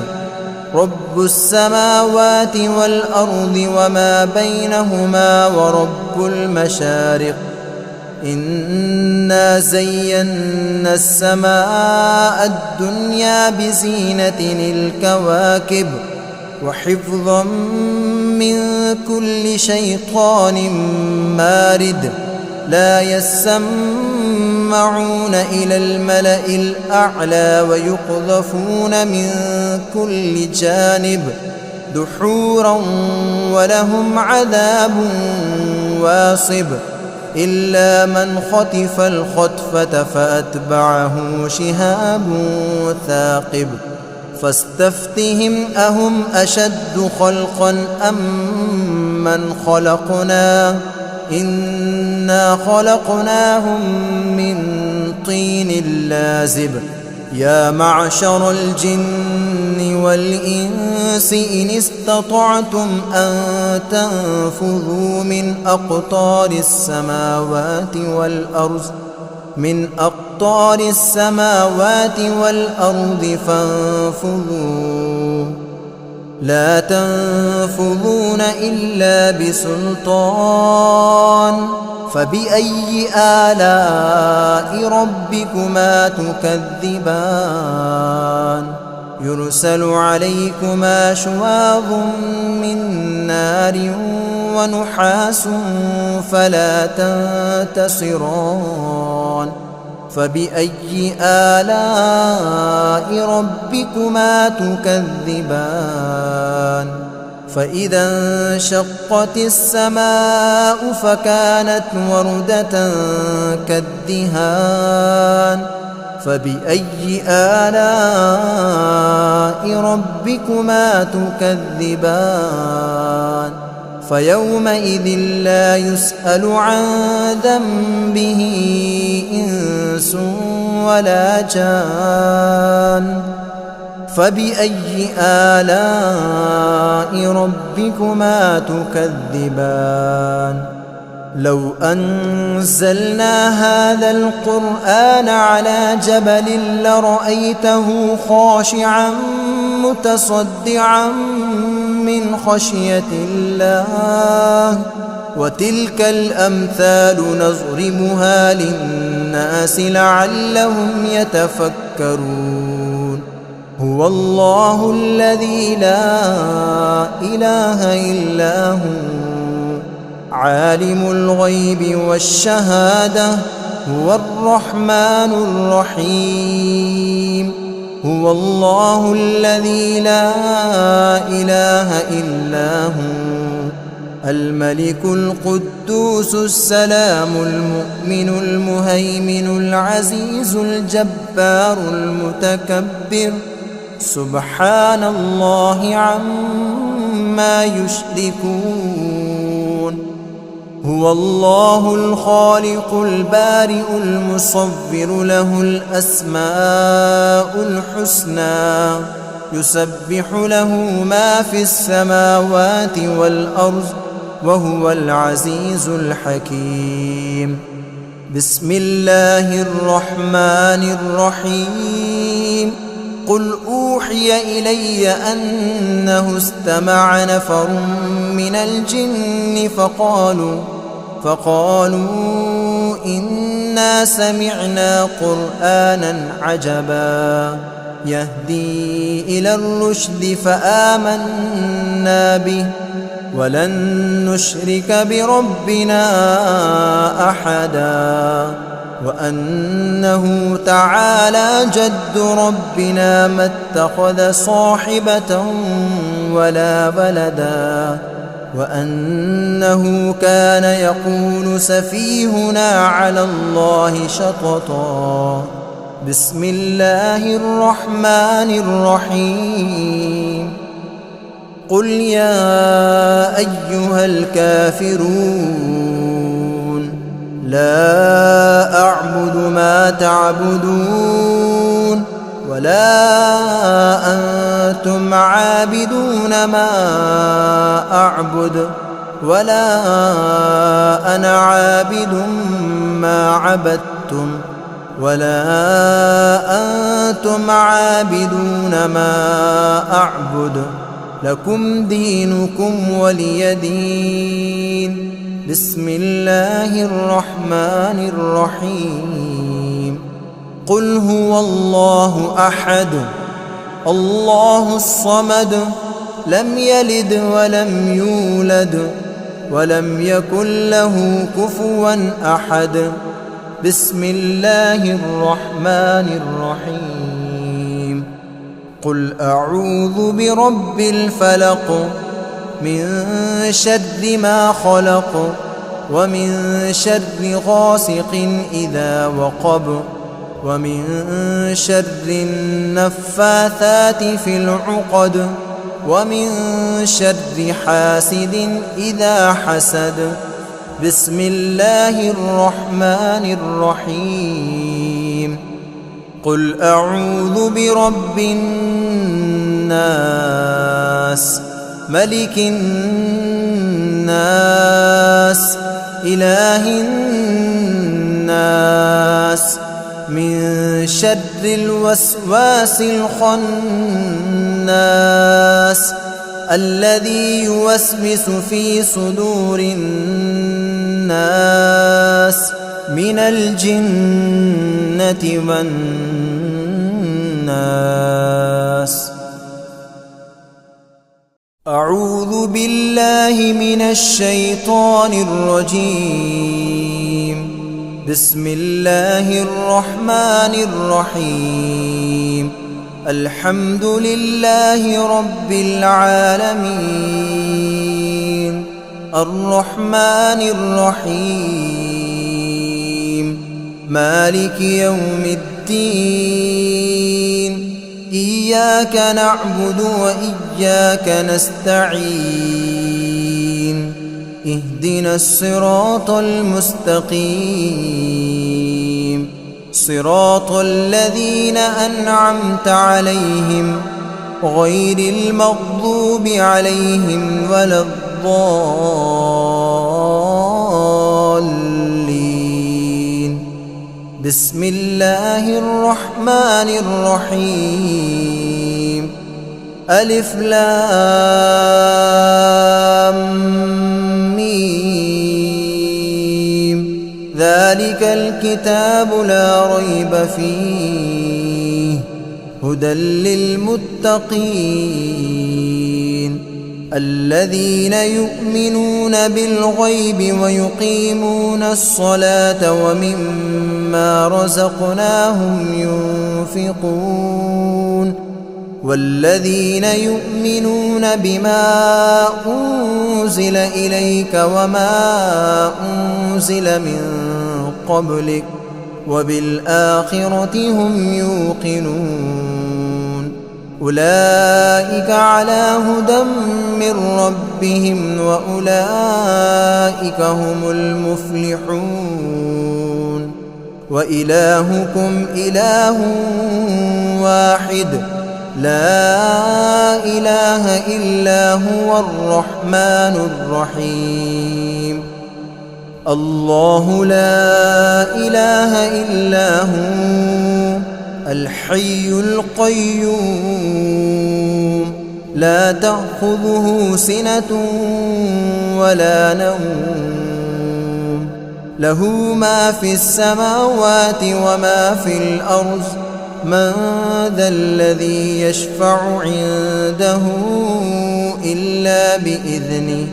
S1: رب السماوات والأرض وما بينهما ورب المشارق إنا زينا السماء الدنيا بزينة الكواكب وحفظا من كل شيطان مارد لا يسمعون إلى الملأ الأعلى ويقذفون من كل جانب دحورا ولهم عذاب واصب إلا من خطف الخطفة فأتبعه شهاب ثاقب فاستفتهم أهم أشد خلقا أم من خلقنا إنا خلقناهم من طين لازب يا معشر الجن والإنس إن استطعتم أن تنفذوا من أقطار السماوات والأرض فانفذوا لا تنفذون إلا بسلطان فبأي آلاء ربكما تكذبان يرسل عليكما شواظ من نار ونحاس فلا تنتصران فبأي آلاء ربكما تكذبان فإذا انشقت السماء فكانت وردة كالدهان فبأي آلاء ربكما تكذبان فيومئذ لا يسأل عن ذنبه إنس ولا جان فبأي آلاء ربكما تكذبان لو أنزلنا هذا القرآن على جبل لرأيته خاشعا متصدعا من خشية الله وتلك الأمثال نضربها للناس لعلهم يتفكرون هو الله الذي لا إله إلا هو عالم الغيب والشهادة هو الرحمن الرحيم هو الله الذي لا إله إلا هو الملك القدوس السلام المؤمن المهيمن العزيز الجبار المتكبر سبحان الله عما يشركون هو الله الخالق البارئ المصور له الأسماء الحسنى يسبح له ما في السماوات والأرض وهو العزيز الحكيم بسم الله الرحمن الرحيم قل أوحي إلي أنه استمع نفر من الجن فقالوا إنا سمعنا قرآنا عجبا يهدي إلى الرشد فآمنا به ولن نشرك بربنا أحدا وأنه تعالى جد ربنا ما اتخذ صاحبة ولا ولدا وأنه كان يقول سفيهنا على الله شططا بسم الله الرحمن الرحيم قل يا أيها الكافرون لا أعبد ما تعبدون ولا أنتم عابدون ما أعبد ولا أنا عابد ما عبدتم ولا أنتم عابدون ما أعبد لكم دينكم ولي دين. بسم الله الرحمن الرحيم. قل هو الله أحد الله الصمد لم يلد ولم يولد ولم يكن له كفوا أحد. بسم الله الرحمن الرحيم. قل أعوذ برب الفلق من شر ما خلق ومن شر غاسق إذا وقب ومن شر النفاثات في العقد ومن شر حاسد إذا حسد. بسم الله الرحمن الرحيم. قل أعوذ برب الناس ملك الناس إله الناس من شر الوسواس الخناس الذي يوسوس في صدور الناس من الجنة والناس. أعوذ بالله من الشيطان الرجيم. بسم الله الرحمن الرحيم. الحمد لله رب العالمين الرحمن الرحيم مالك يوم الدين. إياك نعبد وإياك نستعين. اهدنا الصراط المستقيم صراط الذين أنعمت عليهم غير المغضوب عليهم ولا الضالين. بسم الله الرحمن الرحيم. ألف لام ميم. ذلك الكتاب لا ريب فيه هدى للمتقين الذين يؤمنون بالغيب ويقيمون الصلاة ومما رزقناهم ينفقون والذين يؤمنون بما أنزل إليك وما أنزل من قبلك وبالآخرة هم يوقنون. أولئك على هدى من ربهم وأولئك هم المفلحون. وإلهكم إله واحد لا إله إلا هو الرحمن الرحيم. الله لا إله إلا هو الحي القيوم لا تأخذه سنة ولا نوم له ما في السماوات وما في الأرض. من ذا الذي يشفع عنده إلا بإذنه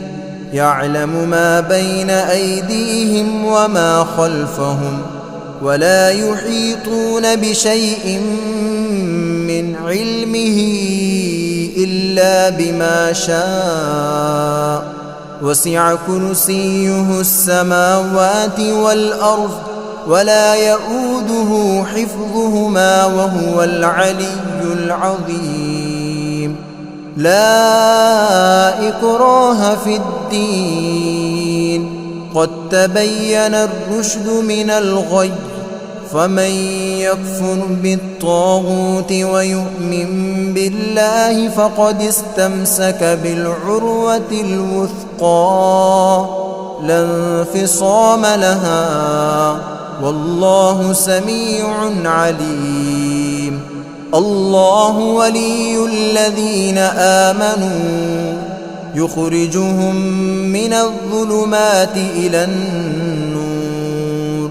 S1: يعلم ما بين أيديهم وما خلفهم ولا يحيطون بشيء من علمه إلا بما شاء. وسع كرسيه السماوات والأرض ولا يؤوده حفظهما وهو العلي العظيم. لا إكراه في الدين قد تبين الرشد من الغي فمن يكفر بالطاغوت ويؤمن بالله فقد استمسك بالعروة الوثقى لا انفصام لها والله سميع عليم. الله ولي الذين آمنوا يخرجهم من الظلمات إلى النور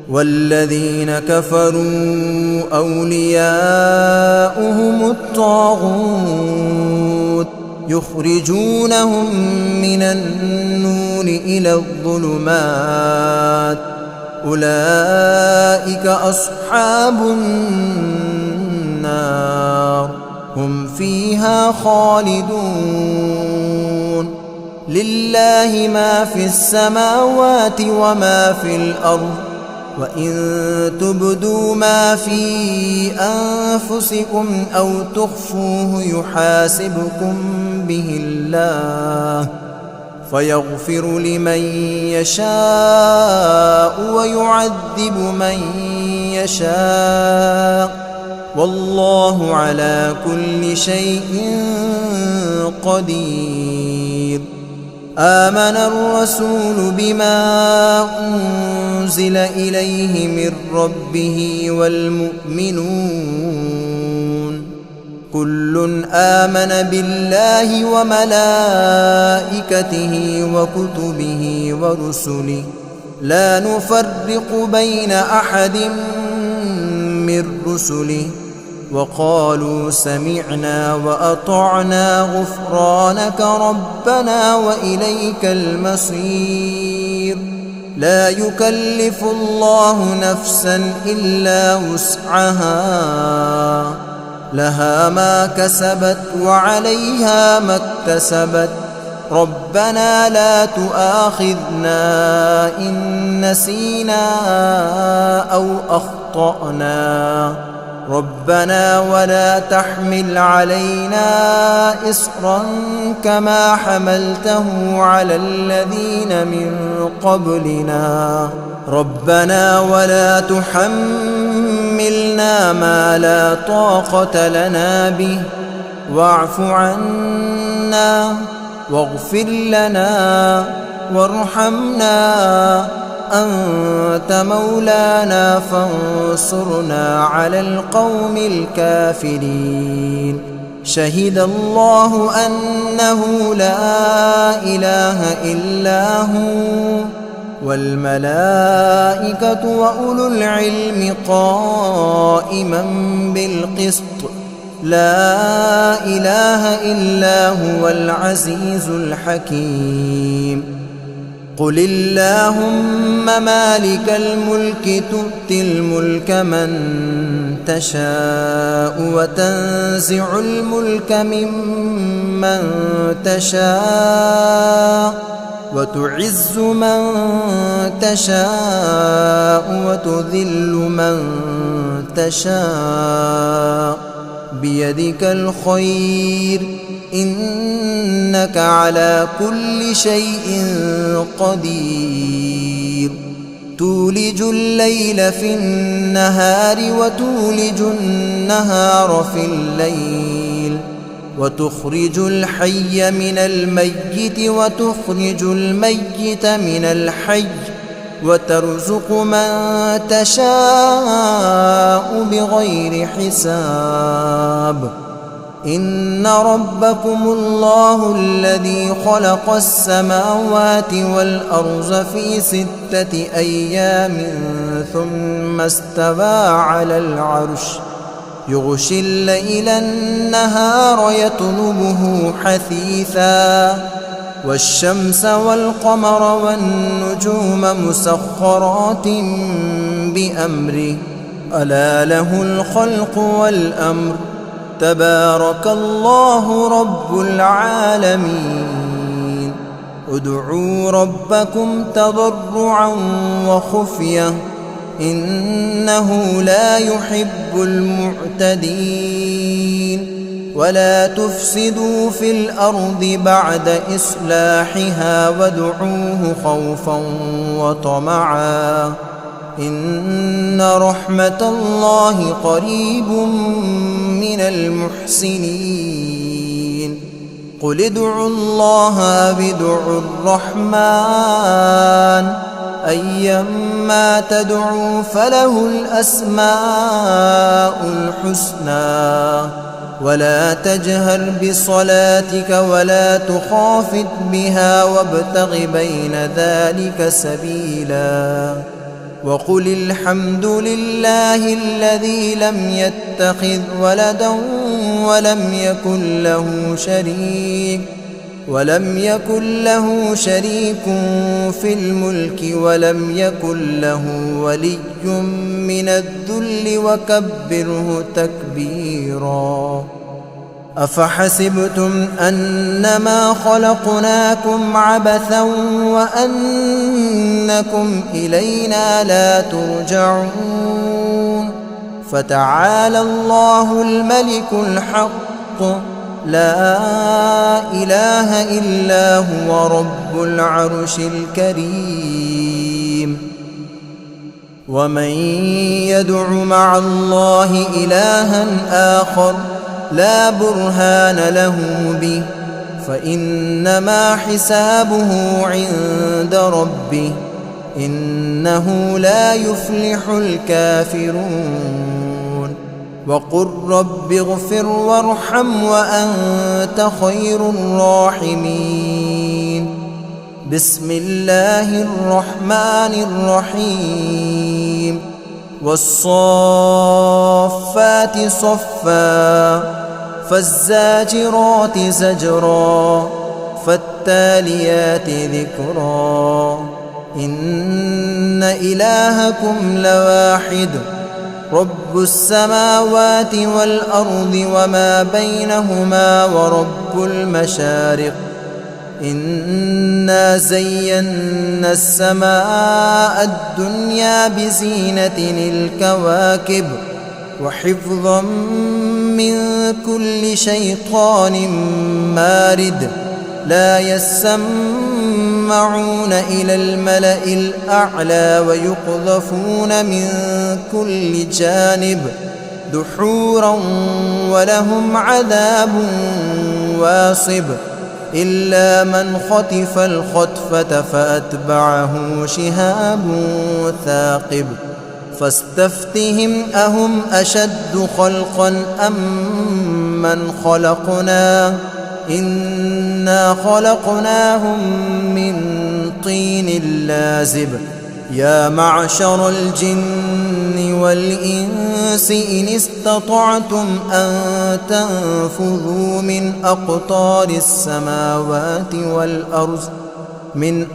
S1: والذين كفروا أولياؤهم الطاغوت يخرجونهم من النور إلى الظلمات أولئك أصحاب النار هم فيها خالدون. لله ما في السماوات وما في الأرض وإن تبدوا ما في أنفسكم أو تخفوه يحاسبكم به الله فيغفر لمن يشاء ويعذب من يشاء والله على كل شيء قدير. آمن الرسول بما أنزل إليه من ربه والمؤمنون كل آمن بالله وملائكته وكتبه ورسله لا نفرق بين أحد من رسله وقالوا سمعنا وأطعنا غفرانك ربنا وإليك المصير. لا يكلف الله نفسا إلا وسعها لها ما كسبت وعليها ما اكتسبت ربنا لا تؤاخذنا إن نسينا أو أخطأنا ربنا ولا تحمل علينا إصرا كما حملته على الذين من قبلنا ربنا ولا تحملنا ما لا طاقة لنا به واعف عنا واغفر لنا وارحمنا أنت مولانا فانصرنا على القوم الكافرين. شهد الله أنه لا إله إلا هو والملائكة وأولو العلم قائما بالقسط لا إله إلا هو العزيز الحكيم. قل اللهم مالك الملك تؤتي الملك من تشاء وتنزع الملك ممن تشاء وتعز من تشاء وتذل من تشاء بيدك الخير إنك على كل شيء قدير. تولج الليل في النهار وتولج النهار في الليل وتخرج الحي من الميت وتخرج الميت من الحي وترزق من تشاء بغير حساب. إن ربكم الله الذي خلق السماوات والأرض في 6 أيام ثم استوى على العرش يغشي الليل النهار يطلبه حثيثا والشمس والقمر والنجوم مسخرات بأمره ألا له الخلق والأمر تبارك الله رب العالمين. ادعوا ربكم تضرعا وخفية إنه لا يحب المعتدين. ولا تفسدوا في الأرض بعد إصلاحها وادعوه خوفا وطمعا إن رحمة الله قريب من المحسنين قل ادعوا الله أو ادعوا الرحمن أيما تدعوا فله الأسماء الحسنى ولا تجهر بصلاتك ولا تخافت بها وابتغ بين ذلك سبيلا وقل الحمد لله الذي لم يتخذ ولدا ولم يكن له شريك في الملك ولم يكن له ولي من الذل وكبره تكبيرا أفحسبتم أنما خلقناكم عبثا وأنكم إلينا لا ترجعون فتعالى الله الملك الحق لا إله إلا هو رب العرش الكريم ومن يدع مع الله إلها آخر لا برهان له به فإنما حسابه عند ربه إنه لا يفلح الكافرون وقل رب اغفر وارحم وأنت خير الراحمين بسم الله الرحمن الرحيم والصافات صفا فالزاجرات زجرا فالتاليات ذكرا إن إلهكم لواحد رب السماوات والأرض وما بينهما ورب المشارق إنا زينا السماء الدنيا بزينة الكواكب وحفظا من كل شيطان مارد لا يسمعون إلى الملأ الأعلى ويقذفون من كل جانب دحورا ولهم عذاب واصب إلا من خطف الخطفة فأتبعه شهاب ثاقب فاستفتهم أهم أشد خلقا أم من خلقنا إنا خلقناهم من طين لازب يا معشر الجن والإنس إن استطعتم أن تنفذوا من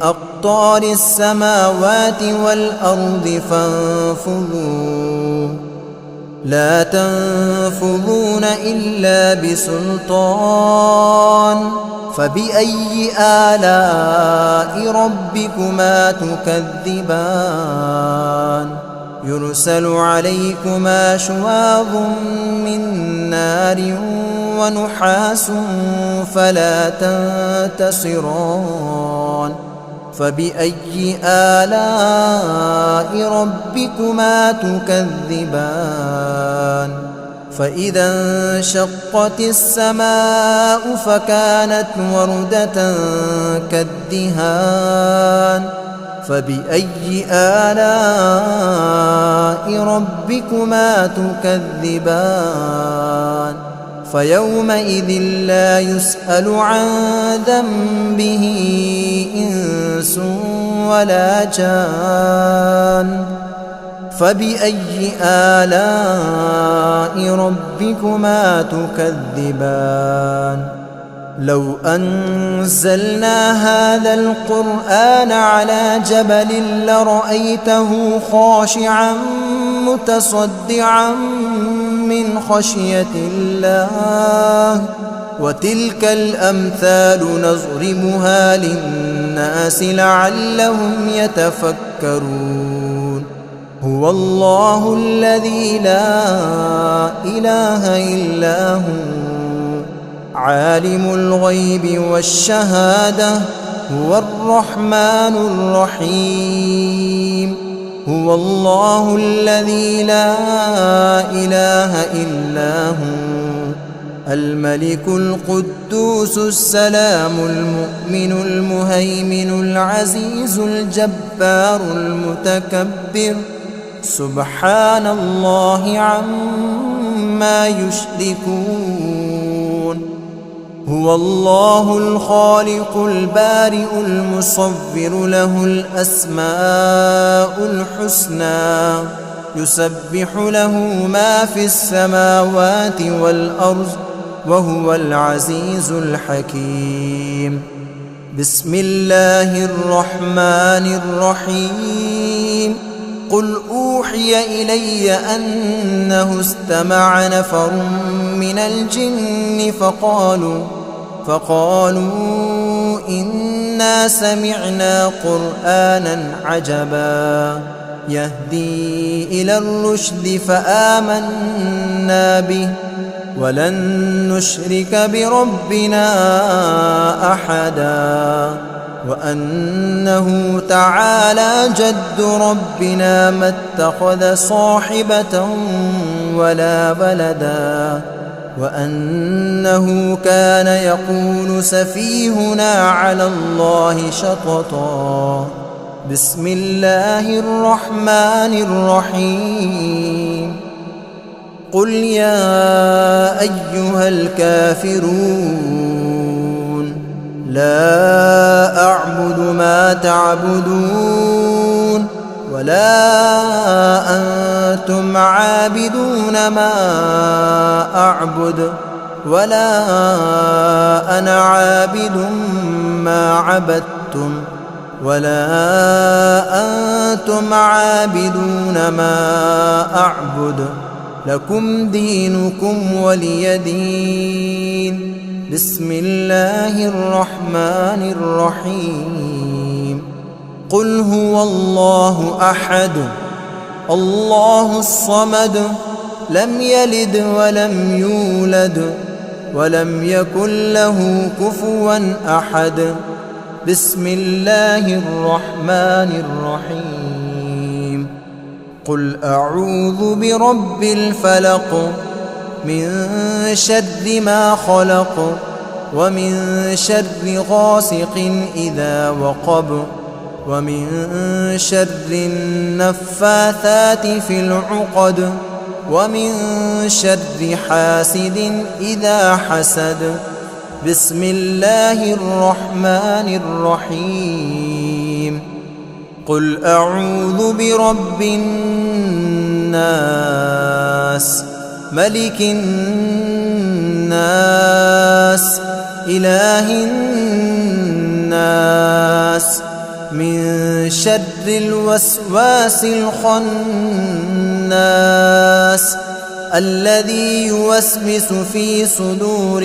S1: أقطار السماوات والأرض فانفذوا لا تنفذون إلا بسلطان فبأي آلاء ربكما تكذبان يرسل عليكما شواظ من نار ونحاس فلا تنتصران فبأي آلاء ربكما تكذبان فإذا انشقت السماء فكانت وردة كالدهان فبأي آلاء ربكما تكذبان فيومئذ لا يسأل عن ذنبه إنس ولا جان فبأي آلاء ربكما تكذبان لو أنزلنا هذا القرآن على جبل لرأيته خاشعا متصدعا من خشية الله وتلك الأمثال نضربها للناس لعلهم يتفكرون هو الله الذي لا إله إلا هو عالم الغيب والشهادة هو الرحمن الرحيم. هو الله الذي لا إله إلا هو الملك القدوس السلام المؤمن المهيمن العزيز الجبار المتكبر سبحان الله عما يشركون. هو الله الخالق البارئ المصور له الأسماء الحسنى يسبح له ما في السماوات والأرض وهو العزيز الحكيم. بسم الله الرحمن الرحيم. قل أوحي إلي أنه استمع نفر من الجن فقالوا إنا سمعنا قرآنا عجبا يهدي إلى الرشد فآمنا به ولن نشرك بربنا أحدا وأنه تعالى جد ربنا ما اتخذ صاحبة ولا ولدا وأنه كان يقول سفيهنا على الله شططا. بسم الله الرحمن الرحيم. قل يا أيها الكافرون لا أعبد ما تعبدون ولا أنتم عابدون ما أعبد ولا أنا عابد ما عبدتم ولا أنتم عابدون ما أعبد لكم دينكم ولي دين. بسم الله الرحمن الرحيم. قل هو الله أحد الله الصمد لم يلد ولم يولد ولم يكن له كفوا أحد. بسم الله الرحمن الرحيم. قل أعوذ برب الفلق من شر ما خلق ومن شر غاسق إذا وقب ومن شر النفاثات في العقد ومن شر حاسد إذا حسد. بسم الله الرحمن الرحيم. قل أعوذ برب الناس ملك الناس إله الناس من شر الوسواس الخناس الذي يوسوس في صدور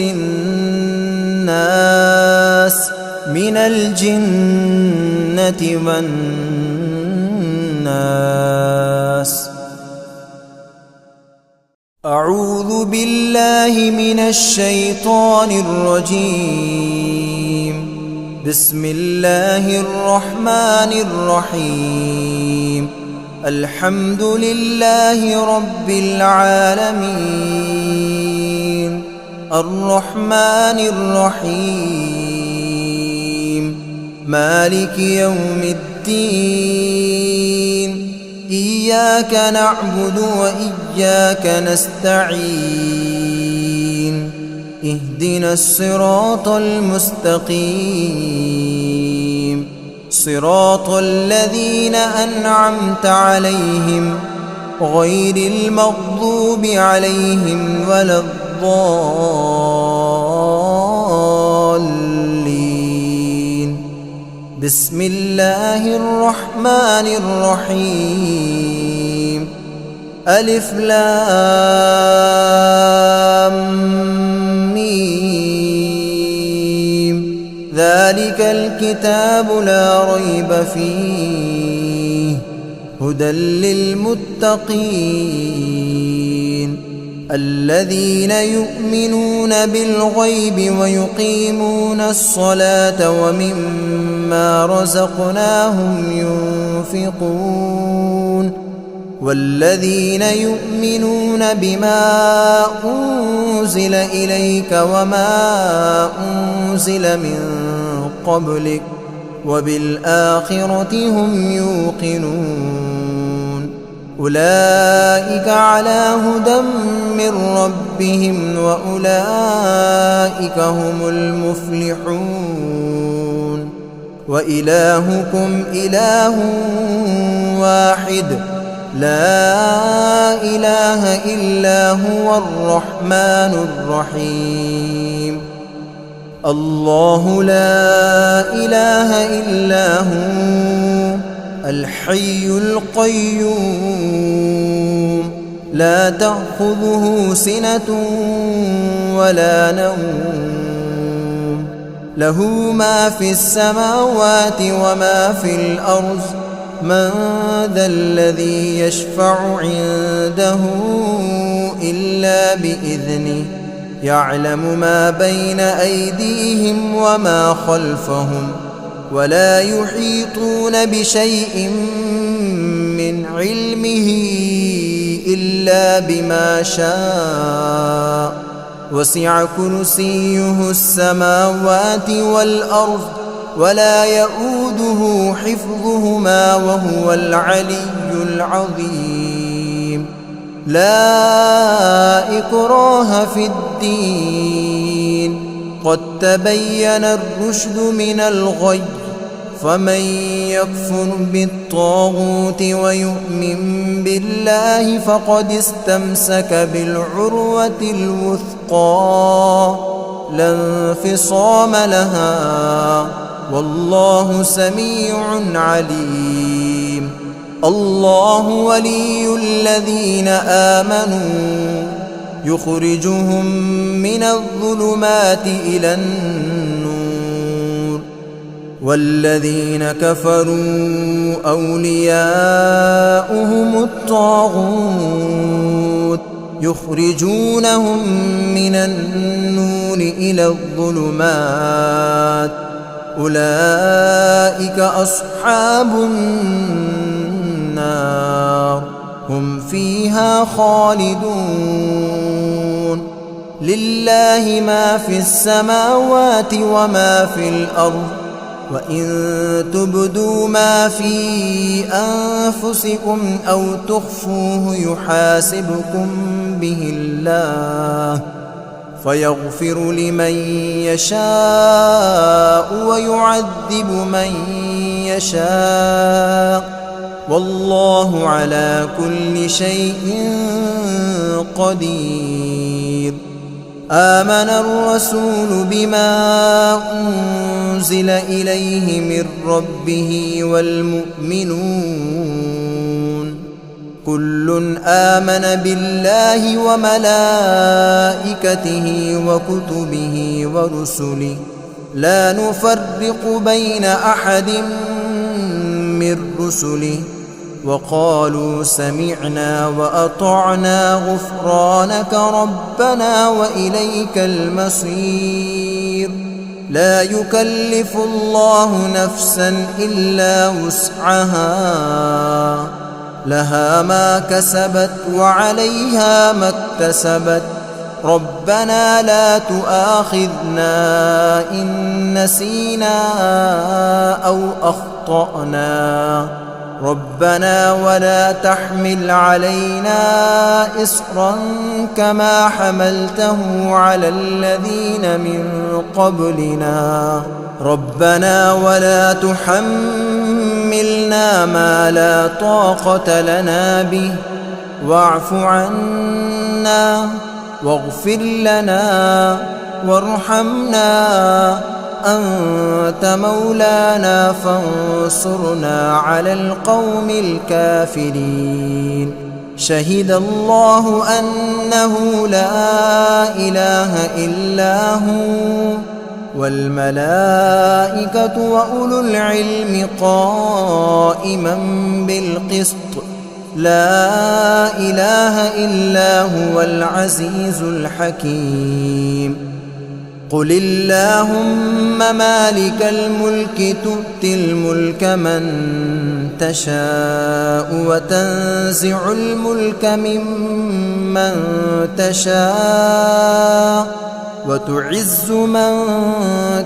S1: الناس من الجنة والناس. أعوذ بالله من الشيطان الرجيم. بسم الله الرحمن الرحيم. الحمد لله رب العالمين الرحمن الرحيم مالك يوم الدين. إياك نعبد وإياك نستعين. اهدنا الصراط المستقيم صراط الذين أنعمت عليهم غير المغضوب عليهم ولا الضالين. بسم الله الرحمن الرحيم. ألف لام ميم ذلك الكتاب لا ريب فيه هدى للمتقين الذين يؤمنون بالغيب ويقيمون الصلاة ومما رزقناهم ينفقون والذين يؤمنون بما أنزل إليك وما أنزل من قبلك وبالآخرة هم يوقنون أولئك على هدى من ربهم وأولئك هم المفلحون وإلهكم إله واحد لا إله إلا هو الرحمن الرحيم الله لا إله إلا هو الحي القيوم لا تأخذه سنة ولا نوم له ما في السماوات وما في الأرض من ذا الذي يشفع عنده إلا بإذنه يعلم ما بين أيديهم وما خلفهم ولا يحيطون بشيء من علمه إلا بما شاء وسع كرسيه السماوات والأرض ولا يؤوده حفظهما وهو العلي العظيم لا إكراه في الدين قد تبين الرشد من الغي فمن يكفر بالطاغوت ويؤمن بالله فقد استمسك بالعروة الوثقى لا انفصام لها والله سميع عليم الله ولي الذين آمنوا يخرجهم من الظلمات إلى النور والذين كفروا أولياؤهم الطاغوت يخرجونهم من النور إلى الظلمات أولئك أصحاب النار هم فيها خالدون لله ما في السماوات وما في الأرض وإن تبدوا ما في أنفسكم أو تخفوه يحاسبكم به الله فيغفر لمن يشاء ويعذب من يشاء والله على كل شيء قدير آمن الرسول بما أنزل إليه من ربه والمؤمنون كل آمن بالله وملائكته وكتبه ورسله لا نفرق بين أحد من رسله وقالوا سمعنا وأطعنا غفرانك ربنا وإليك المصير لا يكلف الله نفسا إلا وسعها لها ما كسبت وعليها ما اكتسبت ربنا لا تؤاخذنا إن نسينا أو أخطأنا ربنا ولا تحمل علينا إصرا كما حملته على الذين من قبلنا ربنا ولا تحملنا ما لا طاقة لنا به واعف عنا واغفر لنا وارحمنا أنت مولانا فانصرنا على القوم الكافرين شهد الله أنه لا إله إلا هو والملائكة وأولو العلم قائما بالقسط لا إله إلا هو العزيز الحكيم قل اللهم مالك الملك تؤتي الملك من تشاء وتنزع الملك ممن تشاء وتعز من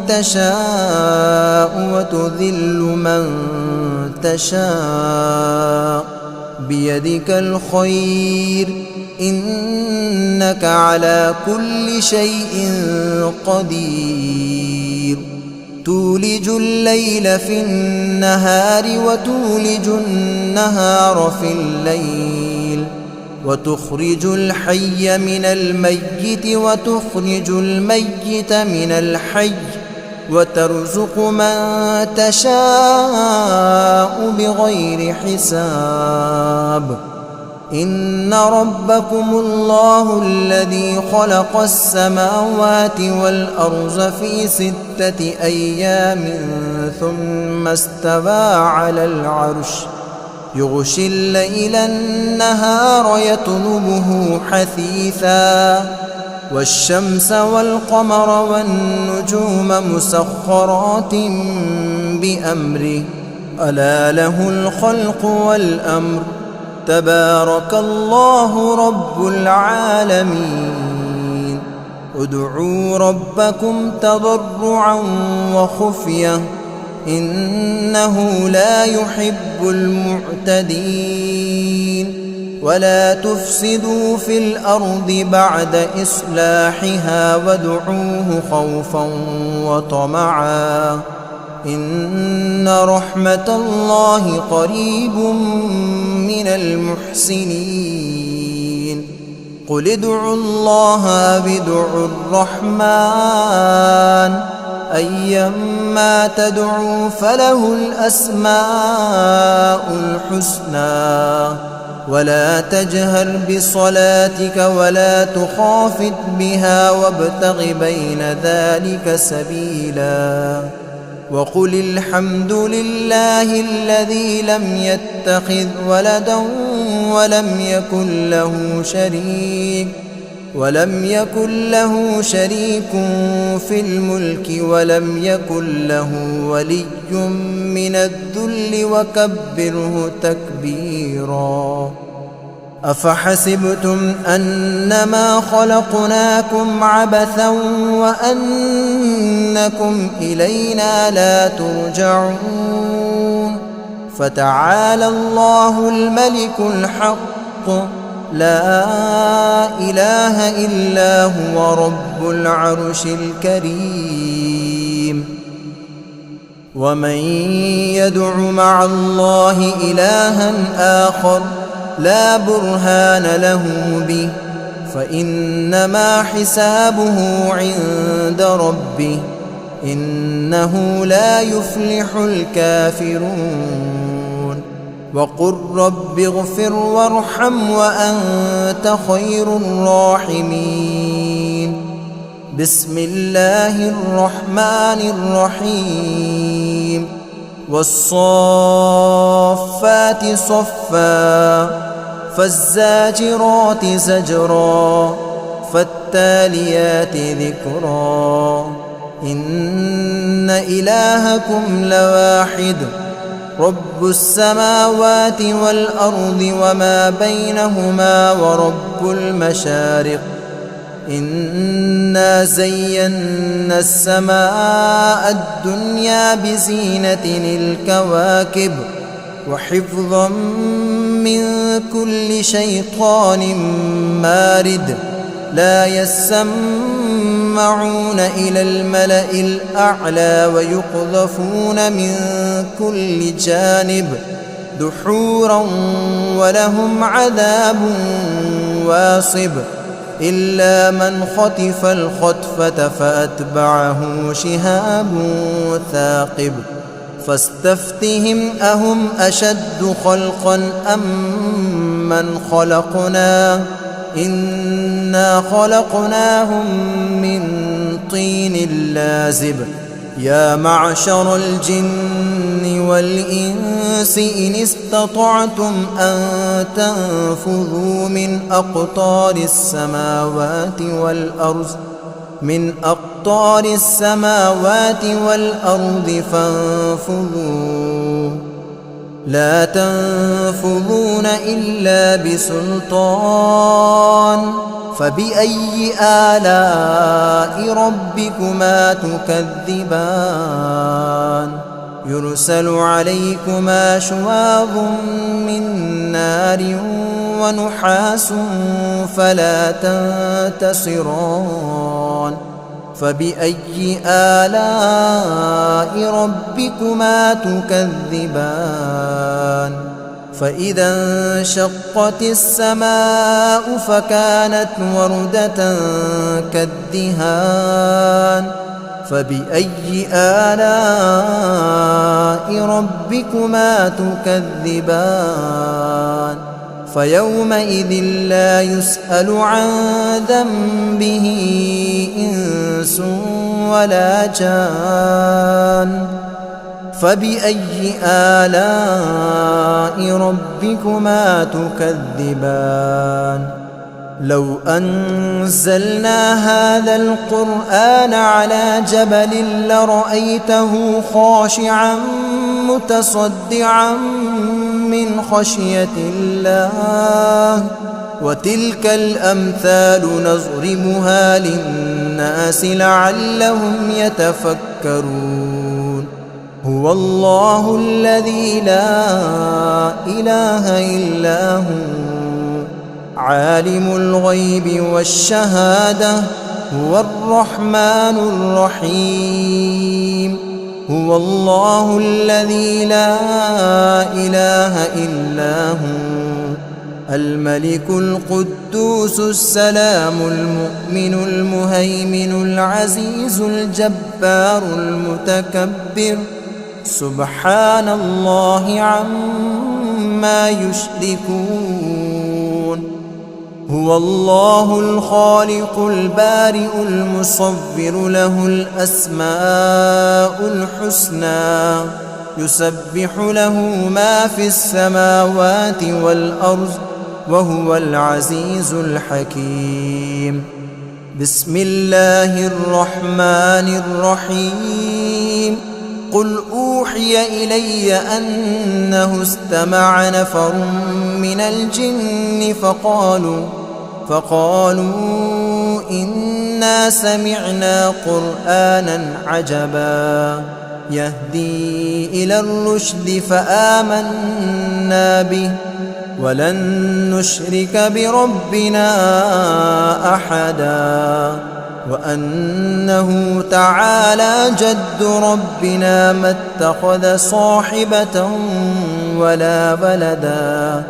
S1: تشاء وتذل من تشاء بيدك الخير إنك على كل شيء قدير تولج الليل في النهار وتولج النهار في الليل وتخرج الحي من الميت وتخرج الميت من الحي وترزق من تشاء بغير حساب إن ربكم الله الذي خلق السماوات والأرض في 6 أيام ثم استوى على العرش يغشي الليل النهار يطلبه حثيثا والشمس والقمر والنجوم مسخرات بأمره ألا له الخلق والأمر تبارك الله رب العالمين ادعوا ربكم تضرعا وخفية إنه لا يحب المعتدين ولا تفسدوا في الأرض بعد إصلاحها وادعوه خوفا وطمعا إن رحمة الله قريب من المحسنين قل ادعوا الله أو ادعوا الرحمن أيما تدعوا فله الأسماء الحسنى ولا تجهر بصلاتك ولا تخافت بها وابتغ بين ذلك سبيلا وقل الحمد لله الذي لم يتخذ ولدا ولم يكن له شريك في الملك ولم يكن له ولي من الذل وكبره تكبيرا أفحسبتم أنما خلقناكم عبثا وأنكم إلينا لا ترجعون فتعالى الله الملك الحق لا إله إلا هو رب العرش الكريم ومن يدع مع الله إلها آخر لا برهان له به فإنما حسابه عند ربه إنه لا يفلح الكافرون وقل رب اغفر وارحم وأنت خير الراحمين بسم الله الرحمن الرحيم والصافات صفا فالزاجرات زجرا فالتاليات ذكرا إن إلهكم لواحد رب السماوات والأرض وما بينهما ورب المشارق إنا زينا السماء الدنيا بزينة الكواكب وحفظا من كل شيطان مارد لا يسمعون إلى الملأ الأعلى ويقذفون من كل جانب دحورا ولهم عذاب واصب إلا من خطف الخطفة فأتبعه شهاب ثاقب فاستفتهم أهم أشد خلقا أم من خلقنا إنا خلقناهم من طين لازب يا معشر الجن والإنس إن استطعتم أن تنفذوا من أقطار السماوات والأرض فانفذوا لا تنفذون إلا بسلطان فبأي آلاء ربكما تكذبان يرسل عليكما شواظ من نار ونحاس فلا تنتصران فبأي آلاء ربكما تكذبان فإذا انشقت السماء فكانت وردة كالدهان فبأي آلاء ربكما تكذبان فيومئذ لا يسأل عن ذنبه إنس ولا جان فبأي آلاء ربكما تكذبان لو أنزلنا هذا القرآن على جبل لرأيته خاشعا متصدعا من خشية الله وتلك الأمثال نضربها للناس لعلهم يتفكرون هو الله الذي لا إله إلا هو عالم الغيب والشهادة هو الرحمن الرحيم هو الله الذي لا إله إلا هو الملك القدوس السلام المؤمن المهيمن العزيز الجبار المتكبر سبحان الله عما يشركون هو الله الخالق البارئ المصور له الأسماء الحسنى يسبح له ما في السماوات والأرض وهو العزيز الحكيم بسم الله الرحمن الرحيم قل أوحي إلي أنه استمع نفر من الجن فقالوا إنا سمعنا قرآنا عجبا يهدي إلى الرشد فآمنا به ولن نشرك بربنا أحدا وأنه تعالى جد ربنا ما اتخذ صاحبة ولا ولدا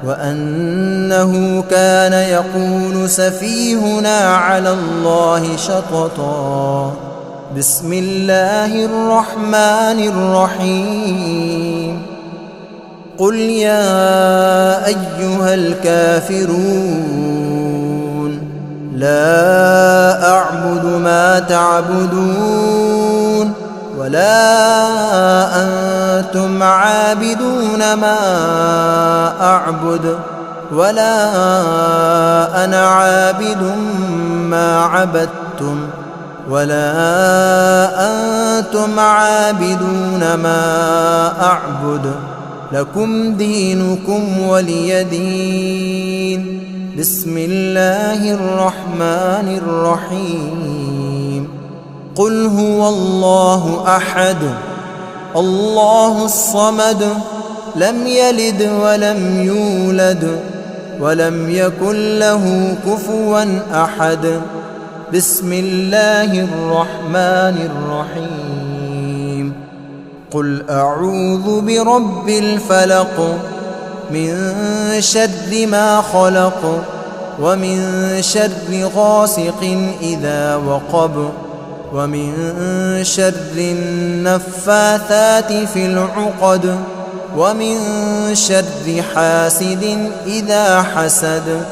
S1: وأنه كان يقول سفيهنا على الله شططا بسم الله الرحمن الرحيم قل يا أيها الكافرون لا أعبد ما تعبدون ولا أنتم عابدون ما أعبد ولا أنا عابد ما عبدتم ولا أنتم عابدون ما أعبد لكم دينكم ولي دين بسم الله الرحمن الرحيم قل هو الله أحد الله الصمد لم يلد ولم يولد ولم يكن له كفوا أحد بسم الله الرحمن الرحيم قل أعوذ برب الفلق من شر ما خلق ومن شر غاسق إذا وقب ومن شر النفاثات في العقد ومن شر حاسد إذا حسد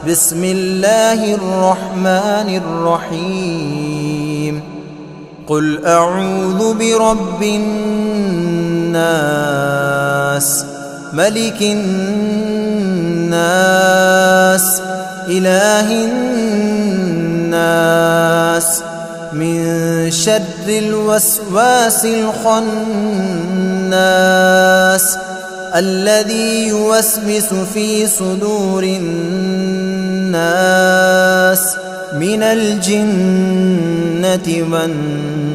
S1: بسم الله الرحمن الرحيم قل أعوذ برب الناس الناس ملك الناس إله الناس من شر الوسواس الخناس الذي يوسوس في صدور الناس من الجنة والناس.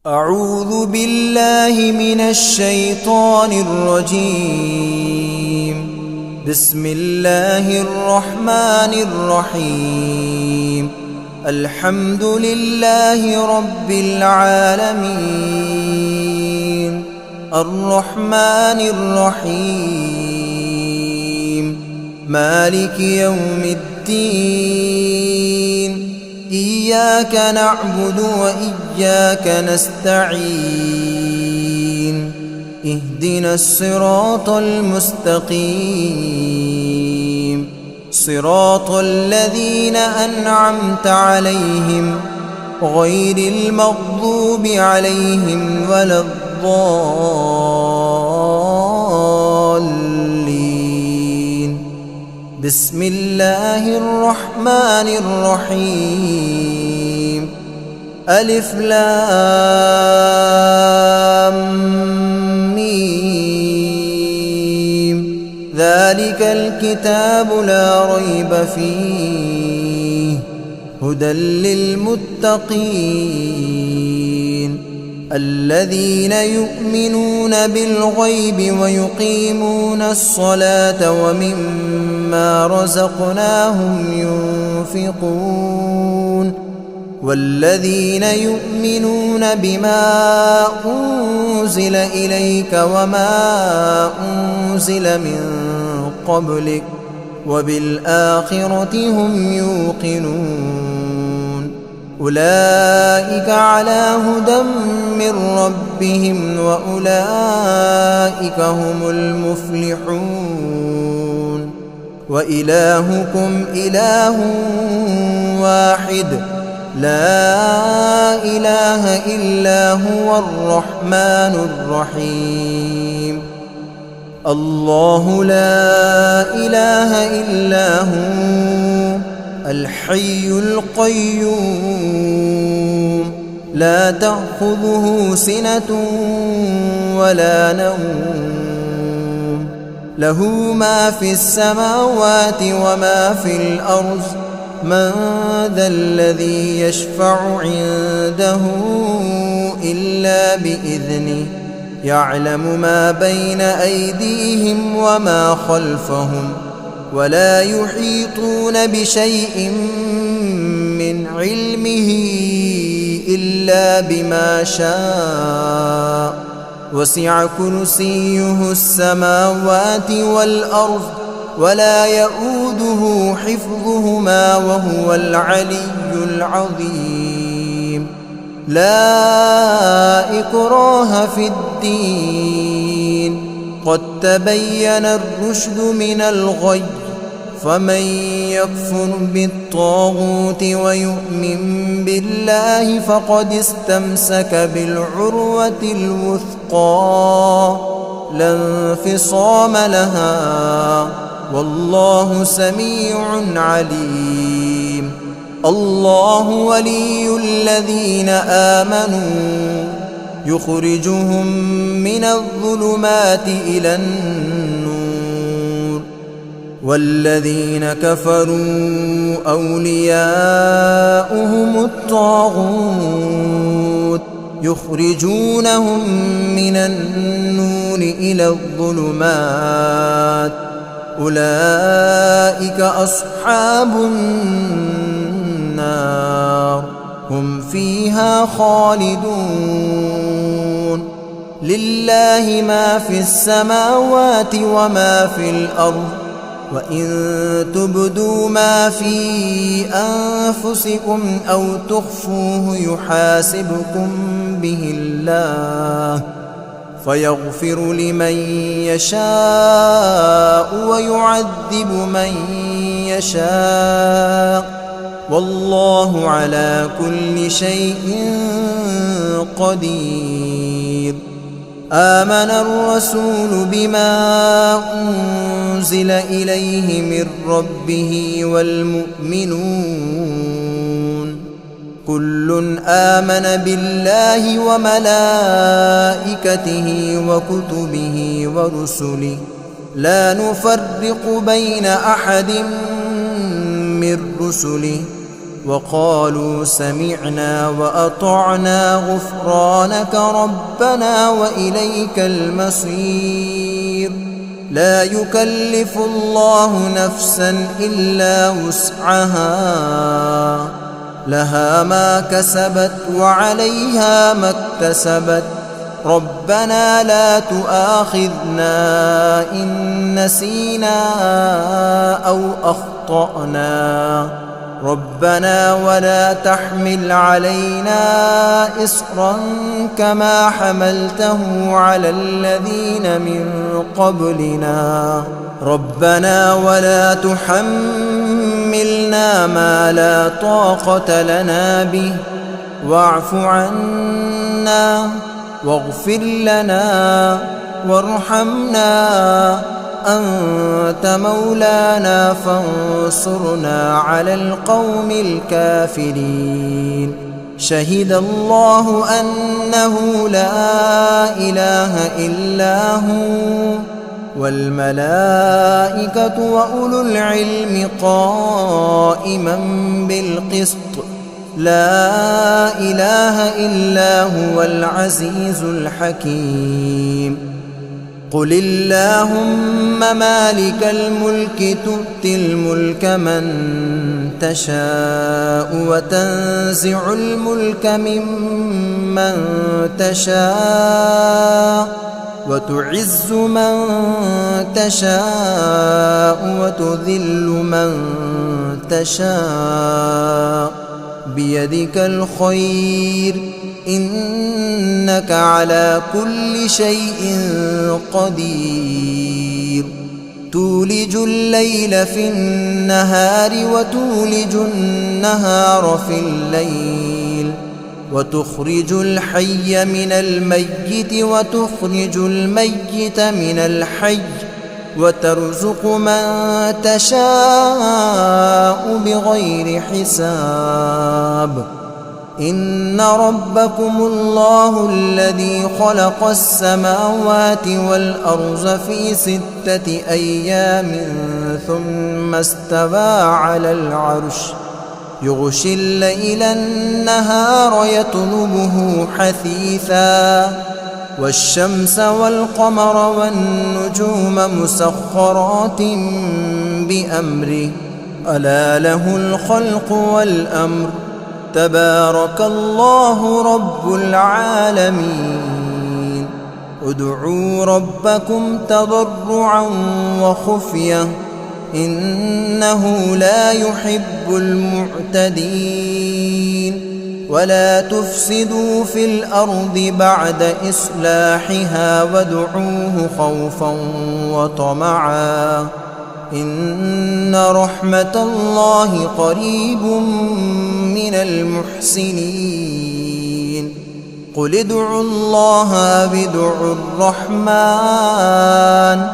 S1: أعوذ بالله من الشيطان الرجيم. بسم الله الرحمن الرحيم. الحمد لله رب العالمين الرحمن الرحيم مالك يوم الدين إياك نعبد وإياك نستعين اهدنا الصراط المستقيم صراط الذين أنعمت عليهم غير المغضوب عليهم ولا الضالين. بسم الله الرحمن الرحيم. ألف لام ميم ذلك الكتاب لا ريب فيه هدى للمتقين الذين يؤمنون بالغيب ويقيمون الصلاة ومما رزقناهم ينفقون والذين يؤمنون بما أنزل إليك وما أنزل من قبلك وبالآخرة هم يوقنون أولئك على هدى من ربهم وأولئك هم المفلحون. وإلهكم إله واحد لا إله إلا هو الرحمن الرحيم. الله لا إله إلا هو الحي القيوم لا تأخذه سنة ولا نوم له ما في السماوات وما في الأرض من ذا الذي يشفع عنده إلا بإذنه يعلم ما بين أيديهم وما خلفهم ولا يحيطون بشيء من علمه إلا بما شاء وسع كرسيه السماوات والأرض ولا يؤوده حفظهما وهو العلي العظيم. لا إكراه في الدين قد تبين الرشد من الغي فمن يكفر بالطاغوت ويؤمن بالله فقد استمسك بالعروة الوثقى لا انفصام لها والله سميع عليم. الله ولي الذين آمنوا يخرجهم من الظلمات إلى النور والذين كفروا أولياؤهم الطاغوت يخرجونهم من النور إلى الظلمات أولئك أصحاب النار هم فيها خالدون. لله ما في السماوات وما في الأرض وإن تبدوا ما في أنفسكم أو تخفوه يحاسبكم به الله فيغفر لمن يشاء ويعذب من يشاء والله على كل شيء قدير. آمن الرسول بما أنزل إليه من ربه والمؤمنون كل آمن بالله وملائكته وكتبه ورسله لا نفرق بين أحد من رسله وقالوا سمعنا وأطعنا غفرانك ربنا وإليك المصير. لا يكلف الله نفسا إلا وسعها لها ما كسبت وعليها ما اكتسبت ربنا لا تؤاخذنا إن نسينا أو أخطأنا ربنا ولا تحمل علينا إصرا كما حملته على الذين من قبلنا ربنا ولا تحملنا ما لا طاقة لنا به واعف عنا واغفر لنا وارحمنا أنت مولانا فانصرنا على القوم الكافرين. شهد الله أنه لا إله إلا هو والملائكة وأولو العلم قائما بالقسط لا إله إلا هو العزيز الحكيم. قل اللهم مالك الملك تؤتي الملك من تشاء وتنزع الملك ممن تشاء وتعز من تشاء وتذل من تشاء بيدك الخير إنك على كل شيء قدير. تولج الليل في النهار وتولج النهار في الليل وتخرج الحي من الميت وتخرج الميت من الحي وترزق من تشاء بغير حساب. إن ربكم الله الذي خلق السماوات والأرض في 6 أيام ثم استوى على العرش يغشي الليل النهار يطلبه حثيثا والشمس والقمر والنجوم مسخرات بأمره ألا له الخلق والأمر تبارك الله رب العالمين. ادعوا ربكم تضرعا وخفية إنه لا يحب المعتدين. ولا تفسدوا في الأرض بعد إصلاحها وادعوه خوفا وطمعا إن رحمة الله قريب من المحسنين. قل ادعوا الله أو ادعوا الرحمن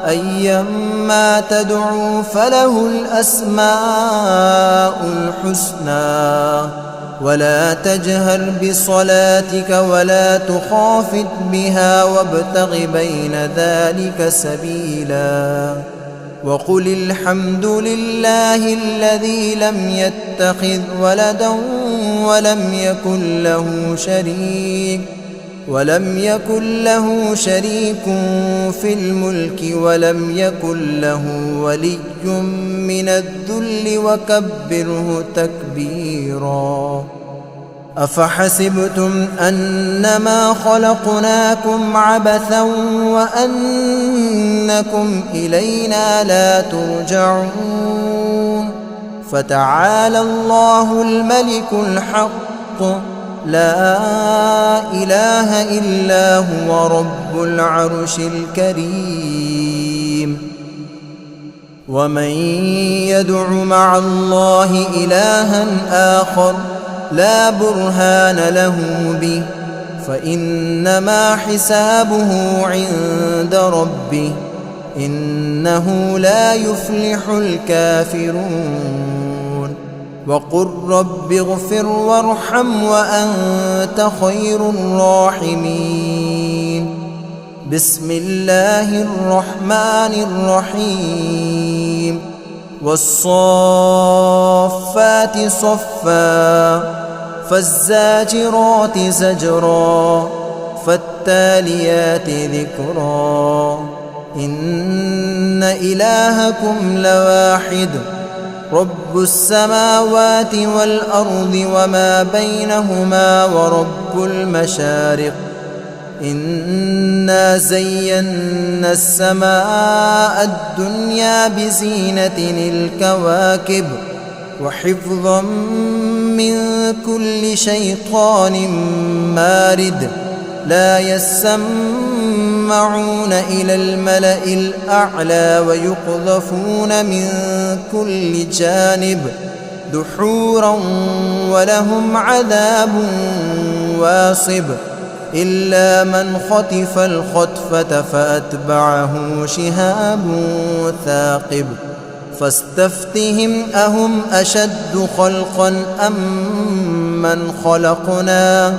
S1: أيما تدعوا فله الأسماء الحسنى ولا تجهر بصلاتك ولا تخافت بها وابتغ بين ذلك سبيلا. وقل الحمد لله الذي لم يتخذ ولدا ولم يكن له شريك في الملك ولم يكن له ولي من الذل وكبره تكبيرا. أفحسبتم أنما خلقناكم عبثا وأنكم إلينا لا ترجعون. فتعالى الله الملك الحق لا إله إلا هو رب العرش الكريم. ومن يدع مع الله إلها آخر لا برهان له به فإنما حسابه عند ربه إنه لا يفلح الكافرون وقل رب اغفر وارحم وأنت خير الراحمين بسم الله الرحمن الرحيم والصافات صفا فالزاجرات زجرا فالتاليات ذكرا إن إلهكم لواحد رب السماوات والأرض وما بينهما ورب المشارق إنا زينا السماء الدنيا بزينة الكواكب وحفظا من كل شيطان مارد لا يسمعون إلى الملأ الأعلى ويقذفون من كل جانب دحورا ولهم عذاب واصب إلا من خطف الخطفة فأتبعه شهاب ثاقب فاستفتهم أهم أشد خلقا أم من خلقنا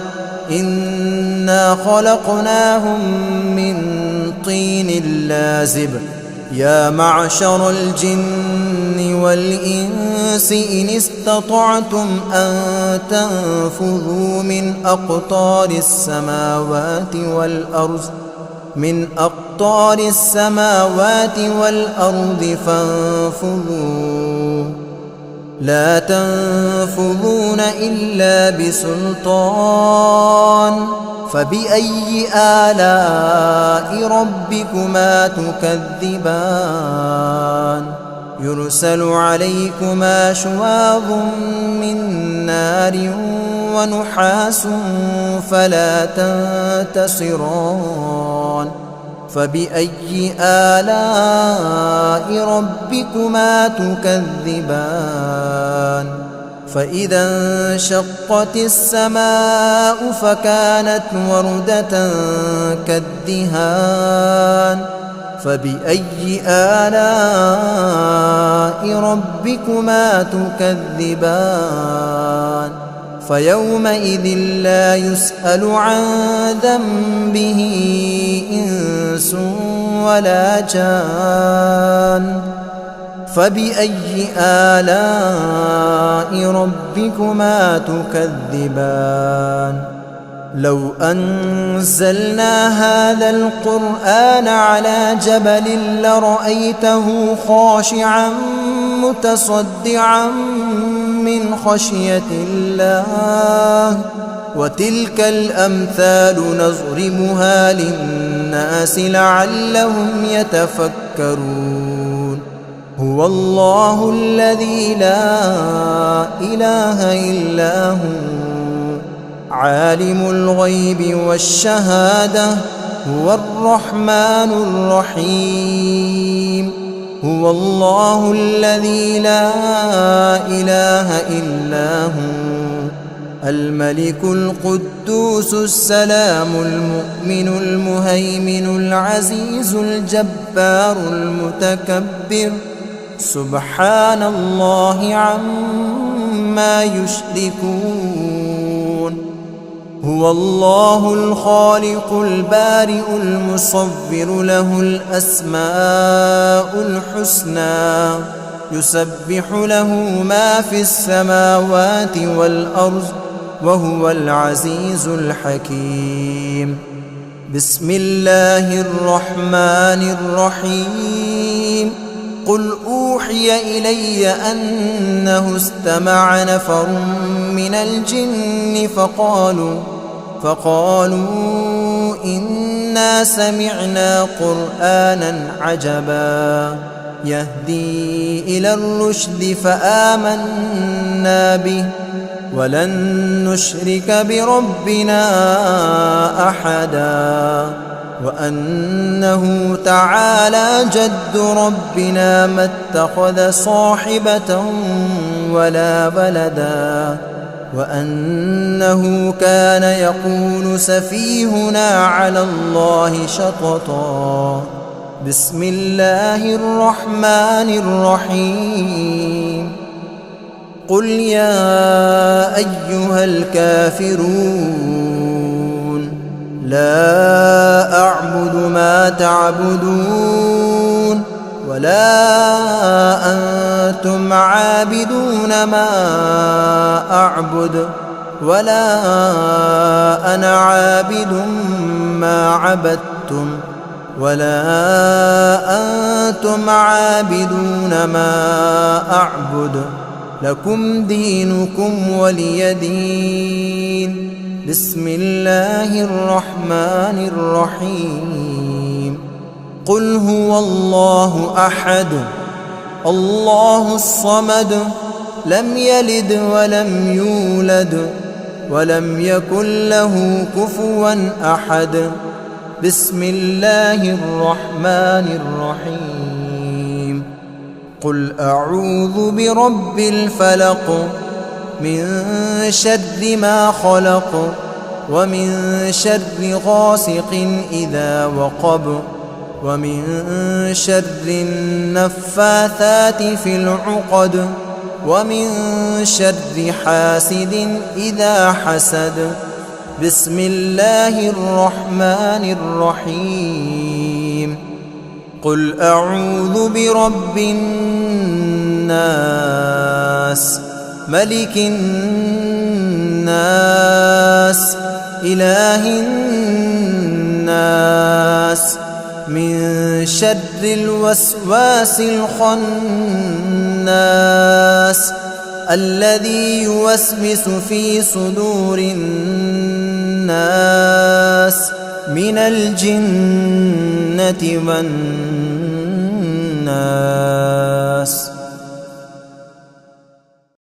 S1: إنا خلقناهم من طين لازب يا معشر الجن والإنس إن استطعتم أن تنفذوا من أقطار السماوات والأرض فانفذوا لا تنفذون إلا بسلطان فبأي آلاء ربكما تكذبان يرسل عليكما شواظ من نار ونحاس فلا تنتصران فبأي آلاء ربكما تكذبان فإذا انشقت السماء فكانت وردة كالدهان فبأي آلاء ربكما تكذبان فيومئذ لا يسأل عن ذنبه إنس ولا جان فبأي آلاء ربكما تكذبان لو أنزلنا هذا القرآن على جبل لرأيته خاشعا متصدعا من خشية الله وتلك الأمثال نضربها للناس لعلهم يتفكرون هو الله الذي لا إله إلا هو عالم الغيب والشهادة هو الرحمن الرحيم هو الله الذي لا إله إلا هو الملك القدوس السلام المؤمن المهيمن العزيز الجبار المتكبر سبحان الله عما يشركون هو الله الخالق البارئ المصور له الأسماء الحسنى يسبح له ما في السماوات والأرض وهو العزيز الحكيم بسم الله الرحمن الرحيم قل أوحي إلي أنه استمع نفر من الجن فقالوا إنا سمعنا قرآنا عجبا يهدي إلى الرشد فآمنا به ولن نشرك بربنا أحدا وأنه تعالى جد ربنا ما اتخذ صاحبة ولا ولدا وأنه كان يقول سفيهنا على الله شططا. بسم الله الرحمن الرحيم. قل يا أيها الكافرون لا أعبد ما تعبدون ولا أنتم عابدون ما أعبد ولا أنا عابد ما عبدتم ولا أنتم عابدون ما أعبد لكم دينكم ولي دين. بسم الله الرحمن الرحيم. قل هو الله أحد الله الصمد لم يلد ولم يولد ولم يكن له كفوا أحد. بسم الله الرحمن الرحيم. قل أعوذ برب الفلق من شر ما خلق ومن شر غاسق إذا وقب ومن شر النفاثات في العقد ومن شر حاسد إذا حسد. بسم الله الرحمن الرحيم. قل أعوذ برب الناس ملك الناس إله الناس من شر الوسواس الخناس الذي يوسوس في صدور الناس من الجنة والناس.